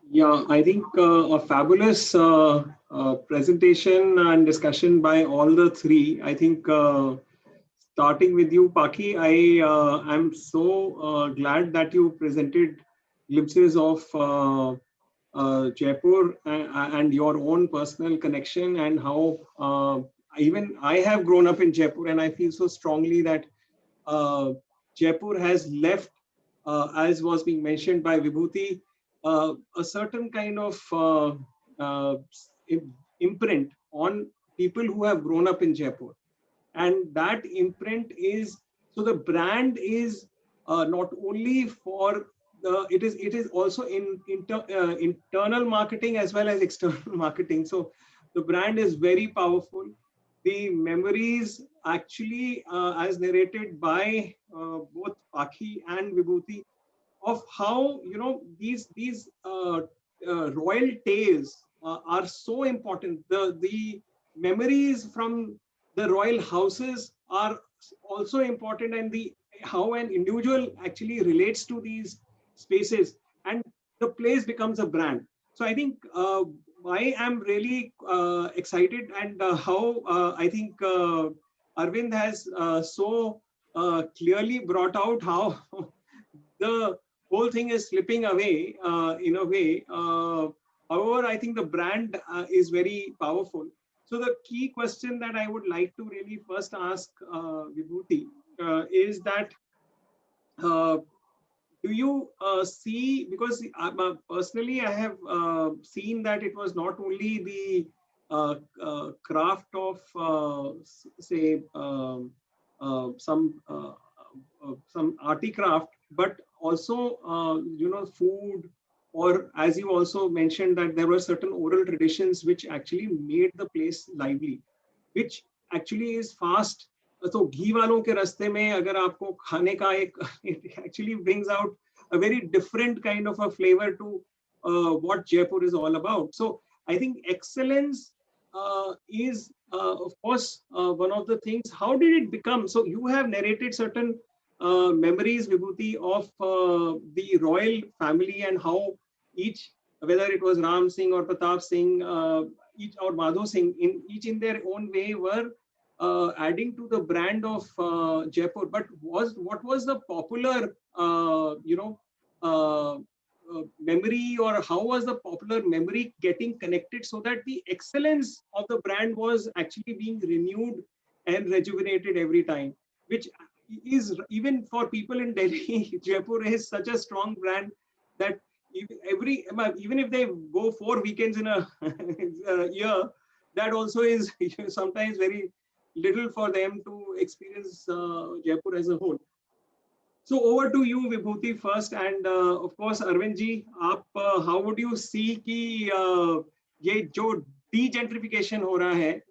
Yeah, I think a fabulous presentation and discussion by all the three. I think starting with you, Paki, I'm so glad that you presented glimpses of Jaipur and your own personal connection, and how even I have grown up in Jaipur, and I feel so strongly that uh, Jaipur has left, as was being mentioned by Vibhuti, a certain kind of uh, imprint on people who have grown up in Jaipur. And that imprint is, so the brand is not only for it is also in internal marketing as well as external marketing. So the brand is very powerful. The memories actually, as narrated by both Paki and Vibhuti, of how these royal tales are so important. The memories from the royal houses are also important, and the how an individual actually relates to these spaces, and the place becomes a brand. So I think I am really excited, and how I think Arvind has so clearly brought out how the whole thing is slipping away in a way. However, I think the brand is very powerful. So the key question that I would like to really first ask Vibhuti is that do you see, because personally I have seen that it was not only the craft of say some arty craft, but also food, or as you also mentioned that there were certain oral traditions which actually made the place lively, which actually is fast. तो घी वालों के रास्ते में अगर आपको खाने का एक it actually brings out a very different kind of a flavor to what Jaipur is all about. So I think excellence is of course one of the things. How did it become? So you have narrated certain memories, Vibhuti, of the royal family and how each, whether it was Ram Singh or Pratap Singh, each or Madho Singh, each in their own way were adding to the brand of Jaipur. But what was the popular memory, or how was the popular memory getting connected so that the excellence of the brand was actually being renewed and rejuvenated every time, which is, even for people in Delhi, Jaipur is such a strong brand that even if they go 4 weekends in a year, that also is sometimes very little for them to experience Jaipur as a whole. So over to you, Vibhuti, first, and of course, Arvind ji, how would you see कि ये जो degentrification हो रहा है,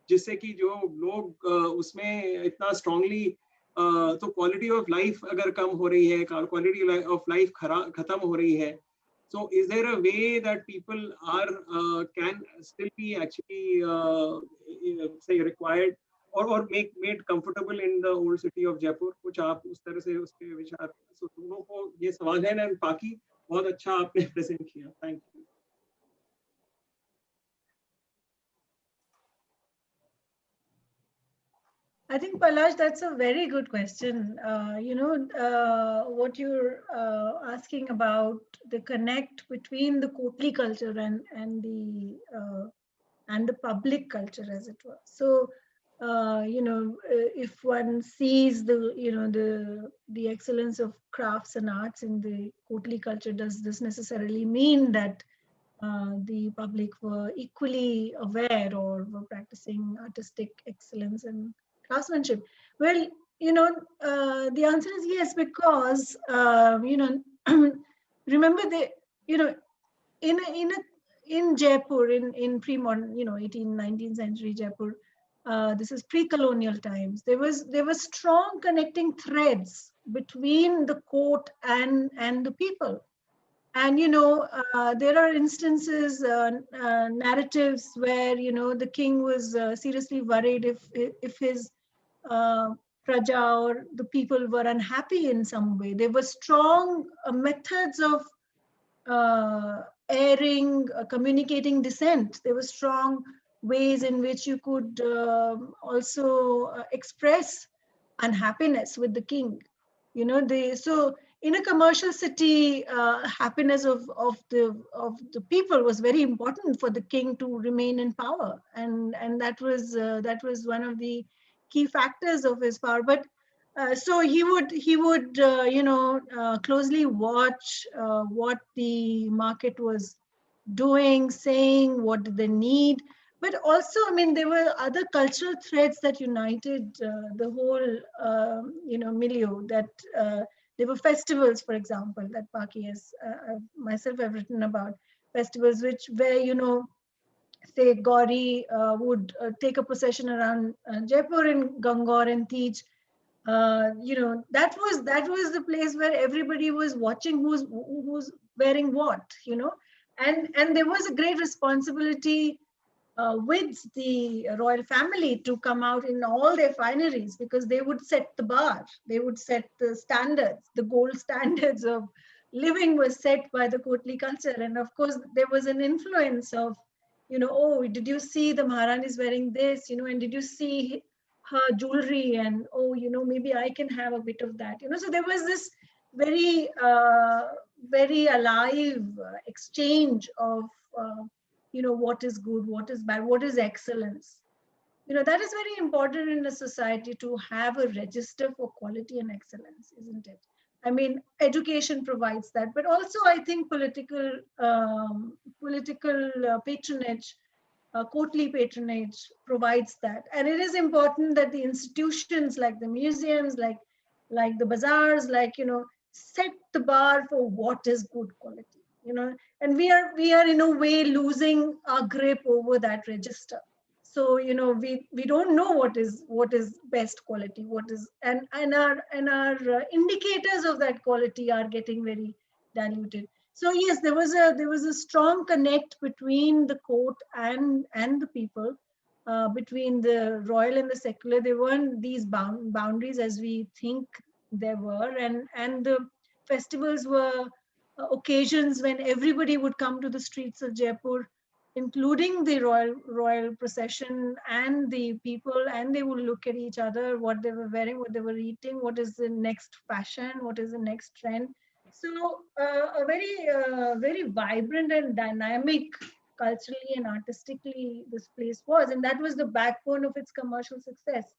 जिससे कि जो लोग उसमें इतना strongly तो quality of life अगर कम हो रही है, quality of life खत्म हो रही है. So is there a way that people are can still be actually say required or made comfortable in the old city of Jaipur? कुछ आप उस तरह से उसके विचार, so दोनों को ये सवाल है, और बाकी बहुत अच्छा आपने प्रेजेंट किया. Thank you. I think, Palash, that's a very good question. What you're asking about the connect between the Kotli culture and the public culture, as it were. So, if one sees the excellence of crafts and arts in the Kotli culture, does this necessarily mean that the public were equally aware or were practicing artistic excellence and craftsmanship? Well, the answer is yes, because remember in Jaipur, in pre-modern, 18th, 19th century Jaipur, this is pre-colonial times, there were strong connecting threads between the court and the people. And there are instances, narratives where the king was seriously worried if his praja or the people were unhappy in some way. There were strong methods of airing, communicating dissent. There were strong ways in which you could also express unhappiness with the king. So in a commercial city, happiness of the people was very important for the king to remain in power, and that was one of the key factors of his power. But so he would closely watch what the market was doing, saying what did they need. But also, I mean, there were other cultural threads that united the whole, milieu. That there were festivals, for example, that Paki has myself have written about, festivals where say Gauri would take a procession around Jaipur in Gangaur and Tej. That was the place where everybody was watching who's wearing what, and there was a great responsibility with the royal family to come out in all their fineries, because they would set the bar, they would set the standards, the gold standards of living was set by the Kotli culture. And of course, there was an influence of, oh, did you see the Maharani is wearing this, and did you see her jewelry, and oh, maybe I can have a bit of that, so there was this very very alive exchange of what is good, what is bad, what is excellence, that is very important in a society, to have a register for quality and excellence, isn't it? I mean, education provides that, but also I think political patronage, courtly patronage provides that. And it is important that the institutions like the museums, like the bazaars, set the bar for what is good quality, and we are in a way losing our grip over that register. So we don't know what is best quality, what is, and our indicators of that quality are getting very diluted. So yes, there was a strong connect between the court and the people, between the royal and the secular. There weren't these boundaries as we think there were, and the festivals were occasions when everybody would come to the streets of Jaipur, including the royal procession and the people, and they would look at each other, what they were wearing, what they were eating, what is the next fashion, what is the next trend. So a very vibrant and dynamic, culturally and artistically, this place was, and that was the backbone of its commercial success.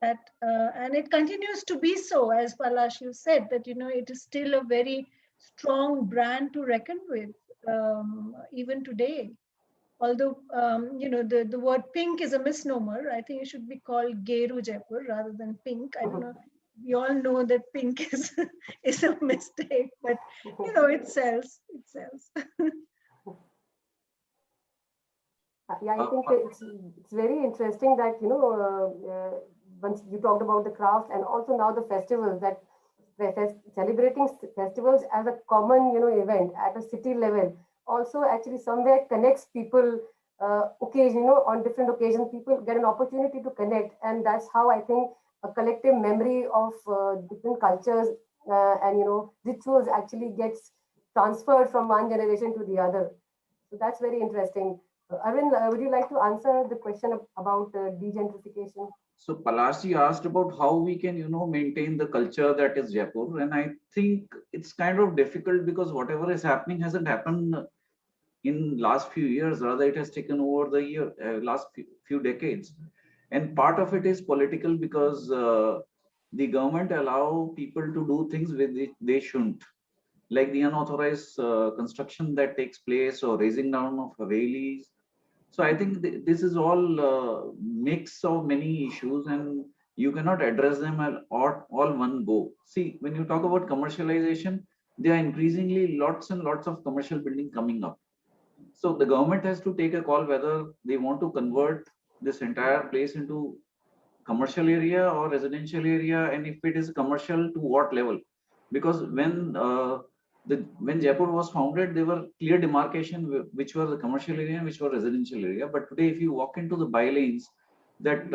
That and it continues to be so, as Palash, you said, that it is still a very strong brand to reckon with, even today. Although the word pink is a misnomer, I think it should be called Geru Jaipur rather than pink. I don't know. We all know that pink is is a mistake, but it sells. It sells. Yeah, I think it's very interesting that once you talked about the craft and also now the festivals, that celebrating festivals as a common event at a city level also actually somewhere connects people. Occasion, on different occasions people get an opportunity to connect, and that's how I think a collective memory of different cultures and rituals actually gets transferred from one generation to the other. So that's very interesting. Arvind, would you like to answer the question about degentrification? So Palasi asked about how we can, maintain the culture that is Jaipur, and I think it's kind of difficult because whatever is happening hasn't happened in last few years. Rather, it has taken over the last few decades, and part of it is political because the government allow people to do things with which they shouldn't, like the unauthorized construction that takes place or raising down of Havelis. So I think this is all mix of many issues, and you cannot address them all one go. See, when you talk about commercialization, there are increasingly lots and lots of commercial building coming up. So the government has to take a call whether they want to convert this entire place into commercial area or residential area, and if it is commercial, to what level. Because when Jaipur was founded, there were clear demarcation which were the commercial area and which were residential area. But today, if you walk into the bylanes, that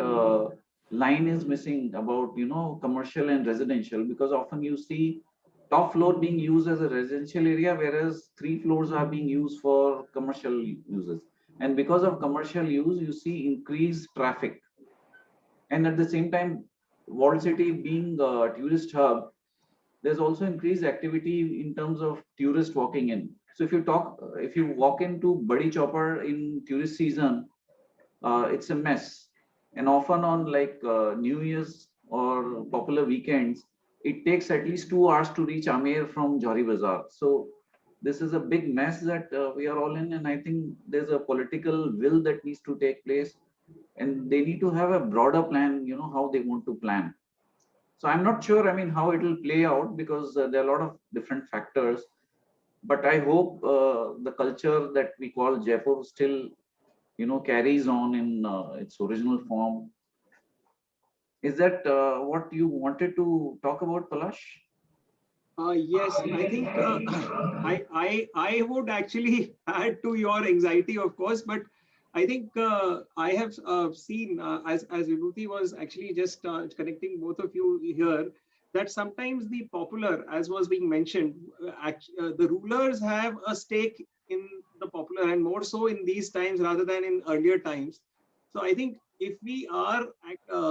line is missing about commercial and residential, because often you see top floor being used as a residential area, whereas 3 floors are being used for commercial uses. And because of commercial use, you see increased traffic. And at the same time, Walled City being a tourist hub, there's also increased activity in terms of tourists walking in. So if you walk into Badi Chopper in tourist season, it's a mess. And often on New Year's or popular weekends, it takes at least 2 hours to reach Amer from Johri Bazaar. So this is a big mess that we are all in, and I think there's a political will that needs to take place, and they need to have a broader plan, how they want to plan. So I'm not sure, I mean, how it will play out, because there are a lot of different factors. But I hope the culture that we call Jaipur still, carries on in its original form. Is that what you wanted to talk about, Palash? Yes, I think I would actually add to your anxiety, of course, but I think I have seen, as Vibhuti was actually just connecting both of you here, that sometimes the popular, as was being mentioned, the rulers have a stake in the popular, and more so in these times rather than in earlier times. So I think if we are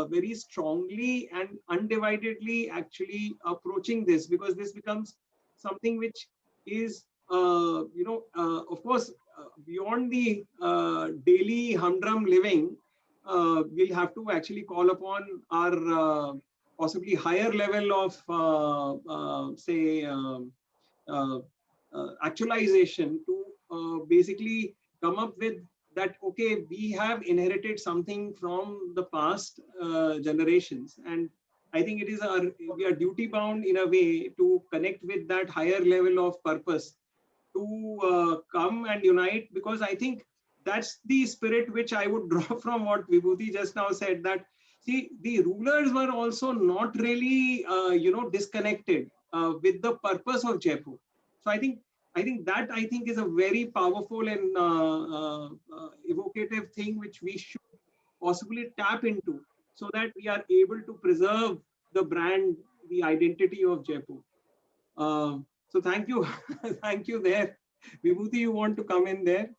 very strongly and undividedly actually approaching this, because this becomes something which is, of course, beyond the daily humdrum living, we'll have to actually call upon our possibly higher level of say actualization to basically come up with that, okay, we have inherited something from the past generations, and I think it is we are duty bound in a way to connect with that higher level of purpose to come and unite, because I think that's the spirit which I would draw from what Vibhuti just now said, that see, the rulers were also not really disconnected with the purpose of Jaipur. So I think is a very powerful and evocative thing which we should possibly tap into, so that we are able to preserve the brand, the identity of Jaipur. So thank you, thank you there. Vibhuti, you want to come in there?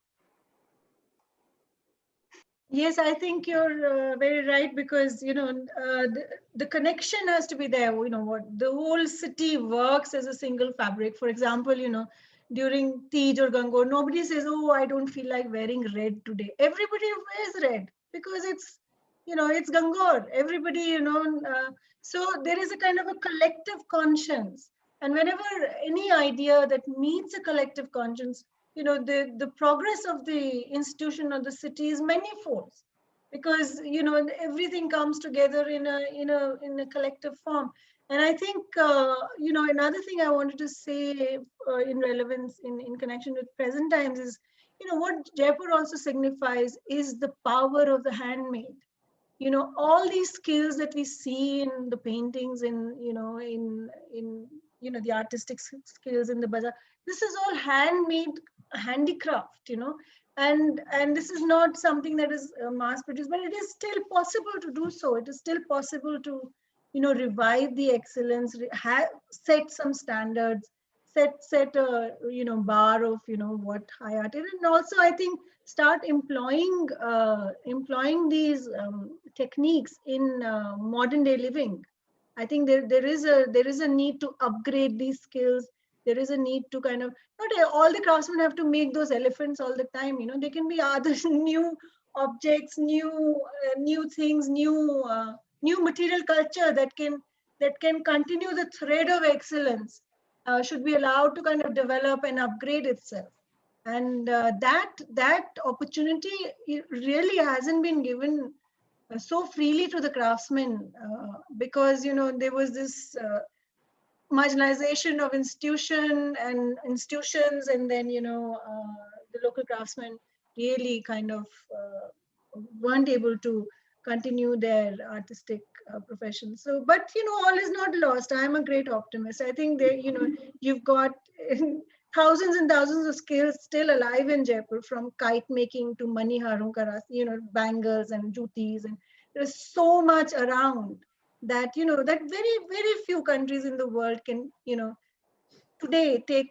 Yes, I think you're very right, because the connection has to be there. What the whole city works as a single fabric. For example, during Tej or Gangor, nobody says, "Oh, I don't feel like wearing red today." Everybody wears red because it's Gangor. Everybody, so there is a kind of a collective conscience, and whenever any idea that meets a collective conscience, the progress of the institution or the city is manifold, because everything comes together in a collective form. And I think another thing I wanted to say in relevance in connection with present times is, what Jaipur also signifies is the power of the handmade. All these skills that we see in the paintings, in the artistic skills in the bazaar, this is all handmade handicraft, and this is not something that is mass produced, but it is still possible to do so. It is still possible to revive the excellence, set some standards, set a bar of what high art is, and also I think start employing these techniques in modern day living. I think there is a need to upgrade these skills. There is a need to kind of, not all the craftsmen have to make those elephants all the time. They can be other new objects, new things, new material culture that can continue the thread of excellence. Should be allowed to kind of develop and upgrade itself. And that opportunity really hasn't been given so freely to the craftsmen, because there was this marginalization of institutions, and then the local craftsmen really kind of weren't able to continue their artistic profession. So, but all is not lost. I'm a great optimist. I think you've got thousands and thousands of skills still alive in Jaipur, from kite making to mani haron karas, bangles and jutis, and there's so much around that that very very few countries in the world can today take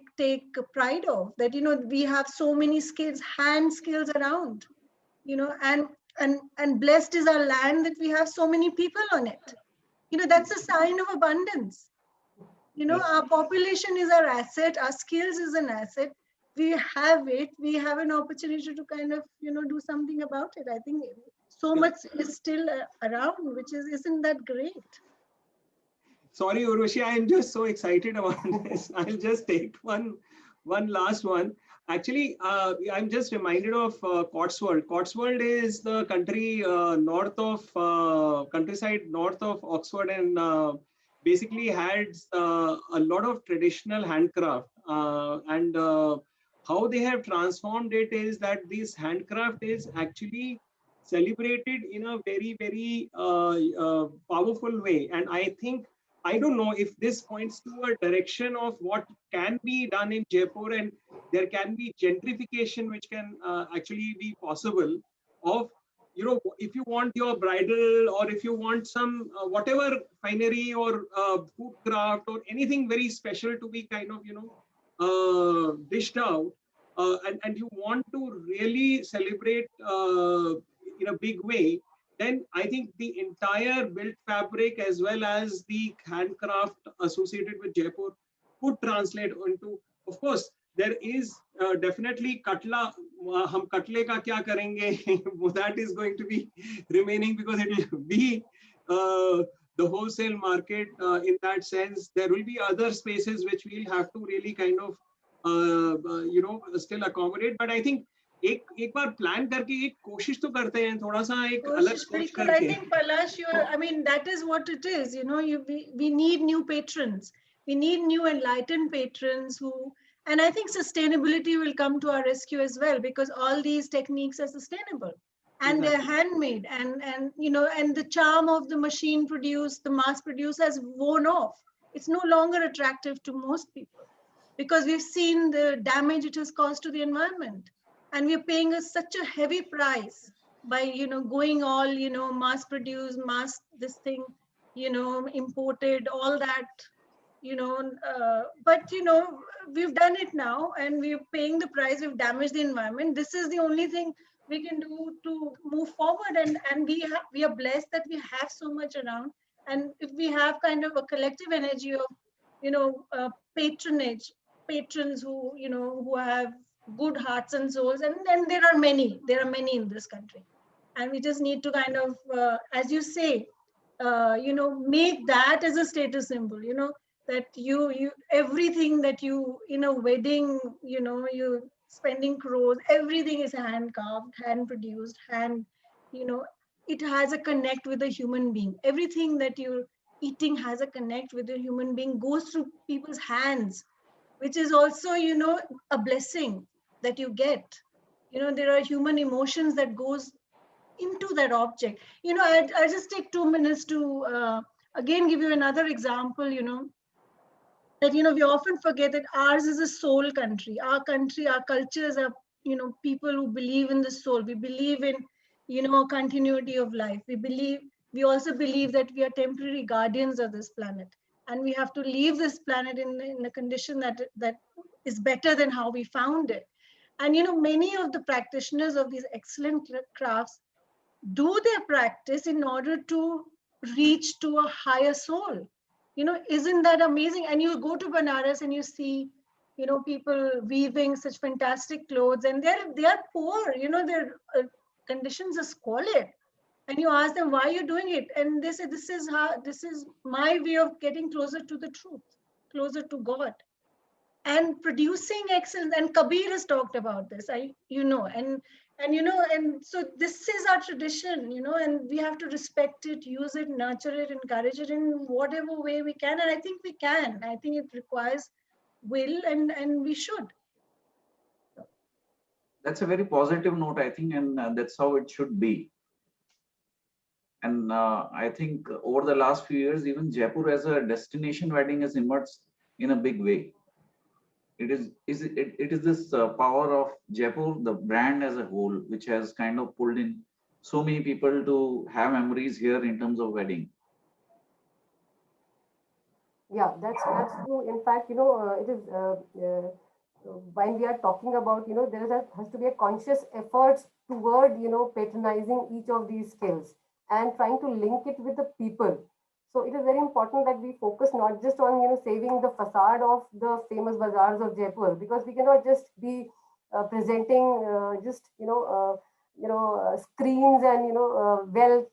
pride of, that we have so many skills, hand skills around, and blessed is our land that we have so many people on it. That's a sign of abundance. Our population is our asset, our skills is an asset. We have it, we have an opportunity to kind of do something about it. I think so much is still around, which isn't that great. Sorry, Urvashi, I am just so excited about this. I'll just take one last one. Actually, I'm just reminded of Cotswold. Cotswold is the country countryside north of Oxford, and basically had a lot of traditional handcraft. And how they have transformed it is that this handcraft is actually celebrated in a very, very powerful way. And I don't know if this points to a direction of what can be done in Jaipur, and there can be gentrification which can actually be possible of, if you want your bridal, or if you want some whatever finery or food craft or anything very special to be kind of, dished out, and you want to really celebrate in a big way, then I think the entire built fabric as well as the handcraft associated with Jaipur could translate into, of course, there is definitely Katla. Hum Katle ka kya karenge? That is going to be remaining because it will be the wholesale market in that sense. There will be other spaces which we'll have to really kind of still accommodate. But I think एक बार plan करके एक कोशिश तो करते हैं थोड़ा सा एक अलग सोच I करके. think Palash, I mean, that is what it is. We need new patrons. We need new enlightened patrons who, and I think sustainability will come to our rescue as well, because all these techniques are sustainable and they're handmade, and and the charm of the machine produced, the mass produced has worn off. It's no longer attractive to most people because we've seen the damage it has caused to the environment, and we're paying such a heavy price by going all mass produced, mass this thing, imported, all that, but we've done it now and we're paying the price. We've damaged the environment. This is the only thing we can do to move forward, and we are blessed that we have so much around, and if we have kind of a collective energy of patronage, patrons who have good hearts and souls, and then there are many in this country, and we just need to kind of as you say, make that as a status symbol, that you everything that you in a wedding, you spending crores, everything is hand carved, hand produced, hand, it has a connect with a human being. Everything that you're eating has a connect with a human being, goes through people's hands, which is also a blessing that you get. There are human emotions that goes into that object. I just take 2 minutes to again give you another example, that we often forget that ours is a soul country. Our country, our cultures are people who believe in the soul. We believe in continuity of life. We also believe that we are temporary guardians of this planet, and we have to leave this planet in a condition that is better than how we found it. And many of the practitioners of these excellent crafts do their practice in order to reach to a higher soul. Isn't that amazing? And you go to Banaras and you see people weaving such fantastic clothes, and they're poor, their conditions are squalid, and you ask them, why are you doing it? And they say, this is my way of getting closer to the truth, closer to God, and producing excellence. And Kabir has talked about this, and so this is our tradition, and we have to respect it, use it, nurture it, encourage it in whatever way we can. And I think we can. I think it requires will, and we should. That's a very positive note, I think, and that's how it should be. And I think over the last few years, even Jaipur as a destination wedding has emerged in a big way. It is this power of Jaipur, the brand as a whole, which has kind of pulled in so many people to have memories here in terms of wedding. Yeah, that's true. In fact, it is when we are talking about, has to be a conscious effort toward, patronizing each of these skills and trying to link it with the people. So it is very important that we focus not just on, saving the facade of the famous bazaars of Jaipur, because we cannot just be presenting just, screens and, well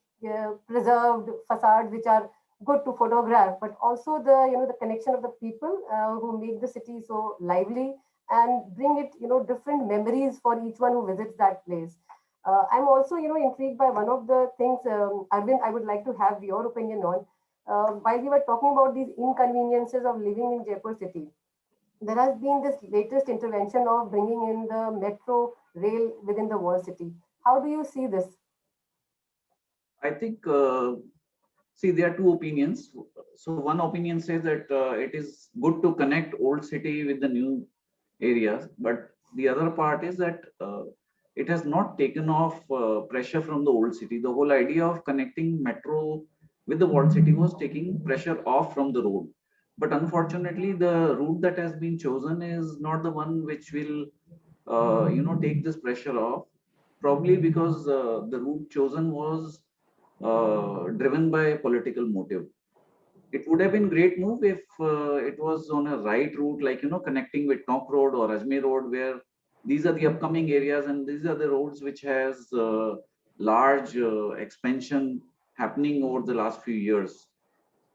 preserved facades which are good to photograph, but also the connection of the people who make the city so lively and bring it different memories for each one who visits that place. I'm also intrigued by one of the things, Arvind, I would like to have your opinion on. While we were talking about these inconveniences of living in Jaipur city, there has been this latest intervention of bringing in the metro rail within the walled city. How do you see this? I think, see, there are two opinions. So one opinion says that it is good to connect old city with the new areas, but the other part is that it has not taken off pressure from the old city. The whole idea of connecting metro with the walled city was taking pressure off from the road. But unfortunately, the route that has been chosen is not the one which will, take this pressure off. Probably because the route chosen was driven by political motive. It would have been great move if it was on a right route, like, connecting with Tonk Road or Ajmer Road, where these are the upcoming areas and these are the roads which has large expansion happening over the last few years.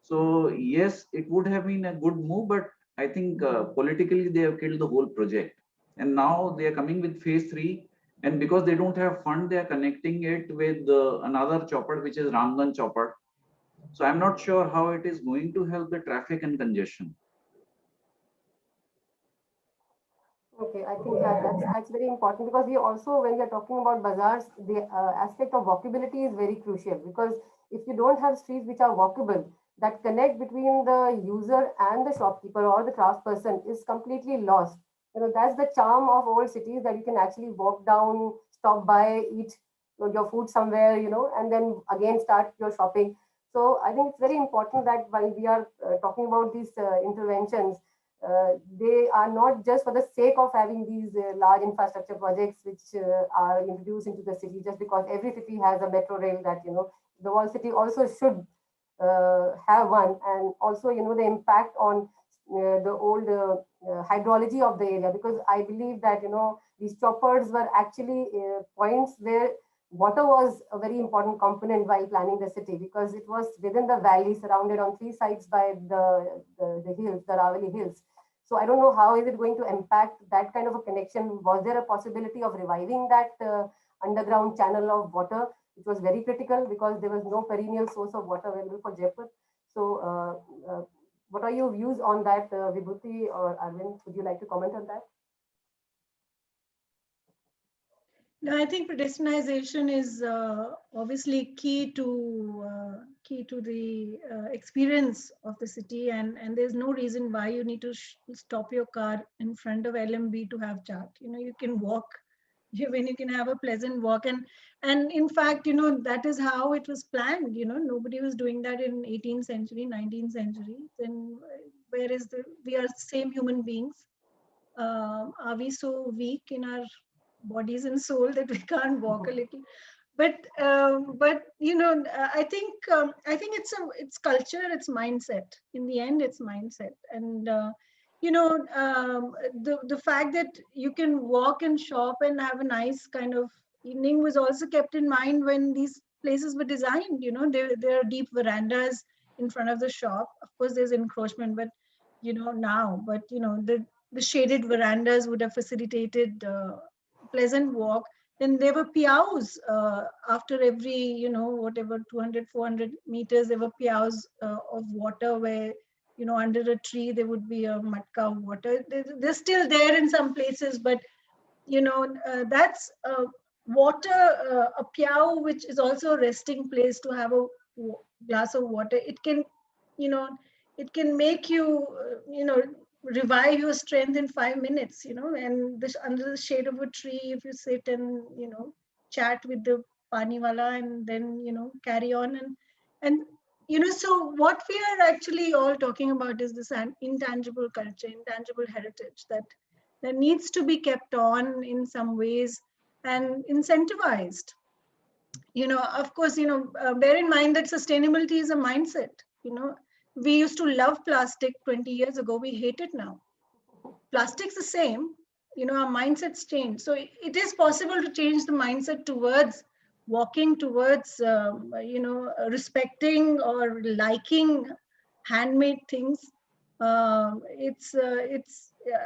So yes, it would have been a good move, but I think politically they have killed the whole project. And now they are coming with phase three, and because they don't have fund, they are connecting it with another chopper, which is Ramgan chopper. So I'm not sure how it is going to help the traffic and congestion. Okay, I think that's very important because we also, when we are talking about bazaars, the aspect of walkability is very crucial because if you don't have streets which are walkable, that connect between the user and the shopkeeper or the craftsperson is completely lost. That's the charm of old cities that you can actually walk down, stop by, eat your food somewhere, and then again start your shopping. So I think it's very important that while we are talking about these interventions, they are not just for the sake of having these large infrastructure projects which are introduced into the city just because every city has a metro rail that the whole city also should have one, and also the impact on the old hydrology of the area, because I believe that these choppers were actually points where water was a very important component while planning the city because it was within the valley surrounded on three sides by the hills, the Ravali hills. So I don't know how is it going to impact that kind of a connection. Was there a possibility of reviving that underground channel of water, which was very critical because there was no perennial source of water available for Jaipur? So what are your views on that, Vibhuti or Arvind? Would you like to comment on that? No, I think pedestrianization is obviously key to the experience of the city, and there's no reason why you need to stop your car in front of LMB to have chat. You can walk when you can have a pleasant walk, and in fact, that is how it was planned. Nobody was doing that in 18th century, 19th century. Then where is we are same human beings. Are we so weak in our bodies and soul that we can't walk a little? But I think it's culture, it's mindset. In the end, it's mindset, and the fact that you can walk and shop and have a nice kind of evening was also kept in mind when these places were designed. There are deep verandas in front of the shop. Of course, there's encroachment, but now, but the shaded verandas would have facilitated pleasant walk. Then there were piaus after every, whatever 200, 400 meters, there were piaus of water where, under a tree, there would be a matka of water. They're still there in some places, but, that's water, a piau, which is also a resting place to have a glass of water. It can, it can make you, revive your strength in 5 minutes, and this under the shade of a tree, if you sit and, chat with the paniwala and then, carry on and, so what we are actually all talking about is this intangible culture, intangible heritage that needs to be kept on in some ways and incentivized. Of course, bear in mind that sustainability is a mindset. We used to love plastic 20 years ago. We hate it now. Plastic's the same. Our mindsets change. So it is possible to change the mindset towards walking towards, respecting or liking handmade things. It's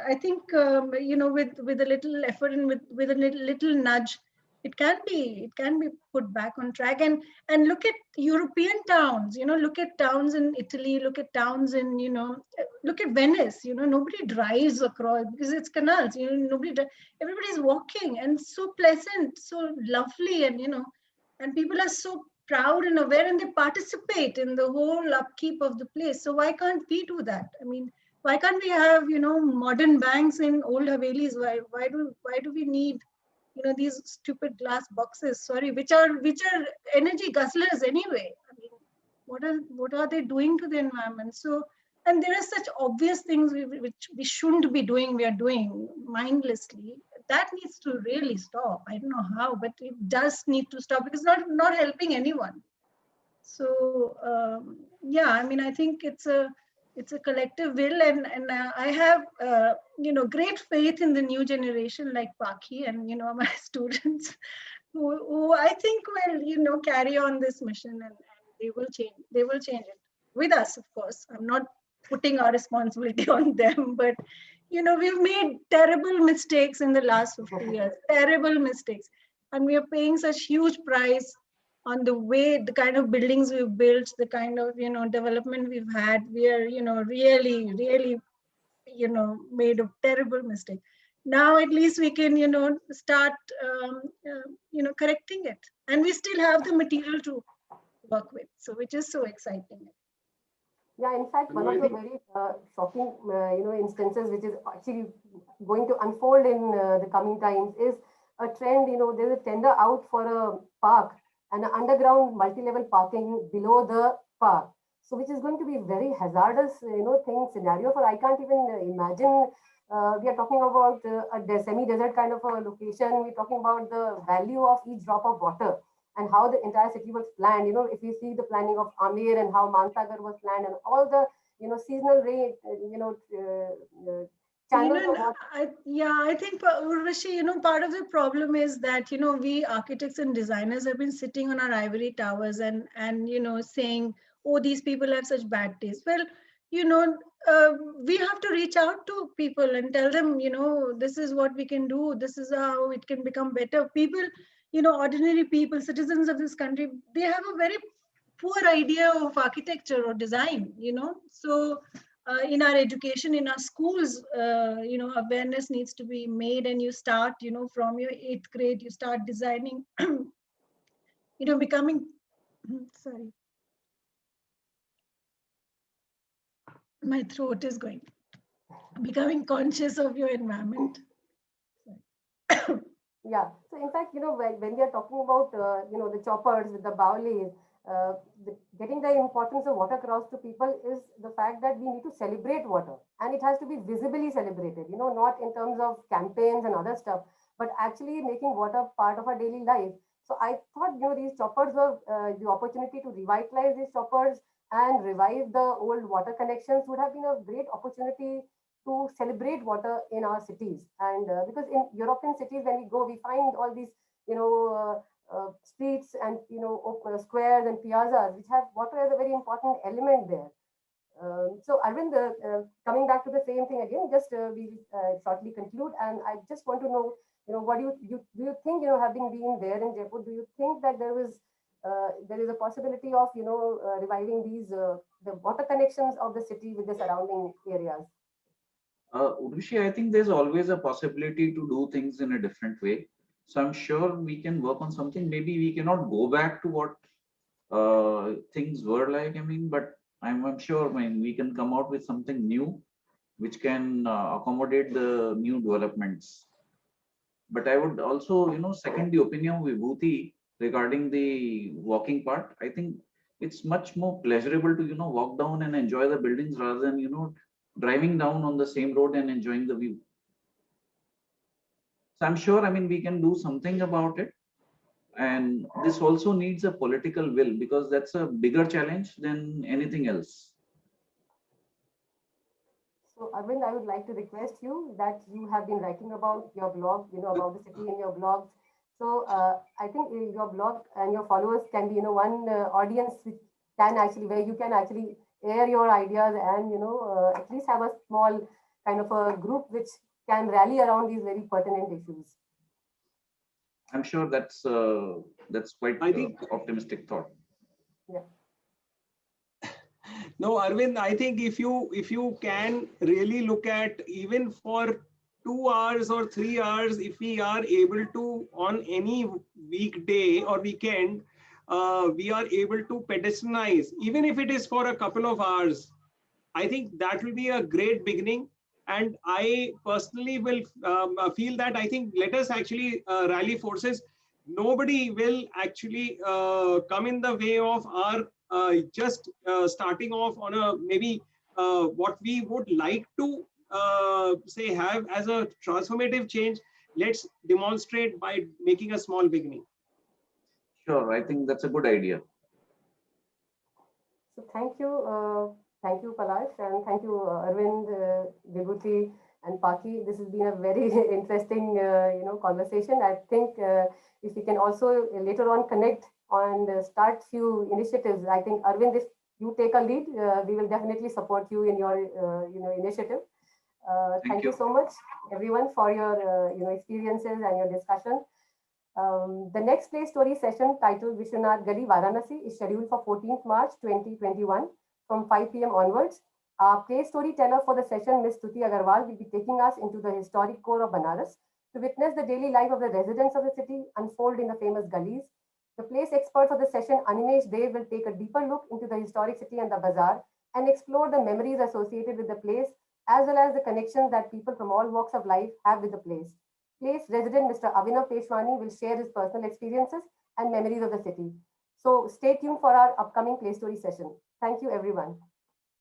I think, with a little effort and with a little nudge, it can be put back on track. And look at European towns, look at towns in Italy, look at towns in, look at Venice, nobody drives across because it's canals, everybody's walking, and so pleasant, so lovely, and, and people are so proud and aware, and they participate in the whole upkeep of the place. So why can't we do that? I mean, why can't we have, modern banks in old Havelis? Why do we need, these stupid glass boxes, sorry, which are energy guzzlers anyway? I mean, what are they doing to the environment? So, and there are such obvious things which we shouldn't be doing, we are doing mindlessly. That needs to really stop. I don't know how, but it does need to stop because it's not helping anyone. So yeah, I mean, I think it's a collective will, and I have great faith in the new generation like Paki and my students who I think will carry on this mission, and they will change it with us, of course. I'm not putting our responsibility on them, but we've made terrible mistakes in the last 50 years, terrible mistakes, and we are paying such huge price on the kind of buildings we've built, the kind of development we've had. We are really made a terrible mistake. Now at least we can start correcting it, and we still have the material to work with, so which is so exciting. Yeah, in fact, one of the very shocking, instances which is actually going to unfold in the coming times is a trend. There's a tender out for a park and an underground multi-level parking below the park. So, which is going to be very hazardous, scenario for. I can't even imagine. We are talking about a semi-desert kind of a location. We're talking about the value of each drop of water and how the entire city was planned. If you see the planning of Amir and how Mansagar was planned and all the, seasonal rain, channels of water. I think, Urvashi, part of the problem is that, we architects and designers have been sitting on our ivory towers and saying, oh, these people have such bad taste. Well, we have to reach out to people and tell them, this is what we can do. This is how it can become better. People, ordinary people, citizens of this country, they have a very poor idea of architecture or design, so in our education, in our schools, awareness needs to be made, and you start, from your 8th grade, you start designing, becoming, sorry, my throat is going, becoming conscious of your environment. Yeah. So in fact, when we are talking about, the choppers with the bowlies, getting the importance of water across to people is the fact that we need to celebrate water, and it has to be visibly celebrated, not in terms of campaigns and other stuff, but actually making water part of our daily life. So I thought, these choppers were the opportunity to revitalize these choppers and revive the old water connections would have been a great opportunity to celebrate water in our cities. And because in European cities, when we go, we find all these, streets and, squares and piazzas, which have water as a very important element there. So Arvind, coming back to the same thing again, just we shortly conclude, and I just want to know, what do you think, having been there in Jaipur, do you think that there is a possibility of, reviving these the water connections of the city with the surrounding areas? Urvashi, I think there's always a possibility to do things in a different way. So I'm sure we can work on something. Maybe we cannot go back to what things were like. I mean, but I'm sure, we can come out with something new, which can accommodate the new developments. But I would also, second the opinion of Vibhuti regarding the walking part. I think it's much more pleasurable to, walk down and enjoy the buildings rather than, driving down on the same road and enjoying the view. So I'm sure, we can do something about it. And this also needs a political will, because that's a bigger challenge than anything else. So Arvind, I would like to request you that you have been writing about your blog, about the city in your blogs. So I think your blog and your followers can be, one audience which can actually, where you can actually air your ideas and, at least have a small kind of a group which can rally around these very pertinent issues. I'm sure that's quite optimistic thought. Yeah. No, Arvind, I think if you can really look at, even for 2 hours or 3 hours, if we are able to, on any weekday or weekend, we are able to pedestrianize, even if it is for a couple of hours, I think that will be a great beginning. And I personally will feel that, I think, let us actually rally forces. Nobody will actually come in the way of our just starting off on a maybe what we would like to say have as a transformative change. Let's demonstrate by making a small beginning. Sure, I think that's a good idea. So thank you, Palash, and thank you, Arvind, Vibhuti, and Paki. This has been a very interesting, conversation. I think if we can also later on connect and start few initiatives. I think Arvind, if you take a lead, we will definitely support you in your, initiative. Thank Thank you you. so much, everyone, for your, experiences and your discussion. The next play story session titled Vishwanath Gali Varanasi is scheduled for 14th March 2021 from 5 p.m. onwards. Our play storyteller for the session, Ms. Tuti Agarwal, will be taking us into the historic core of Banaras to witness the daily life of the residents of the city unfold in the famous gullies. The place expert for the session, Animesh Dev, will take a deeper look into the historic city and the bazaar and explore the memories associated with the place as well as the connections that people from all walks of life have with the place. Place resident Mr. Avinav Peshwani will share his personal experiences and memories of the city. So stay tuned for our upcoming Play Story session. Thank you, everyone.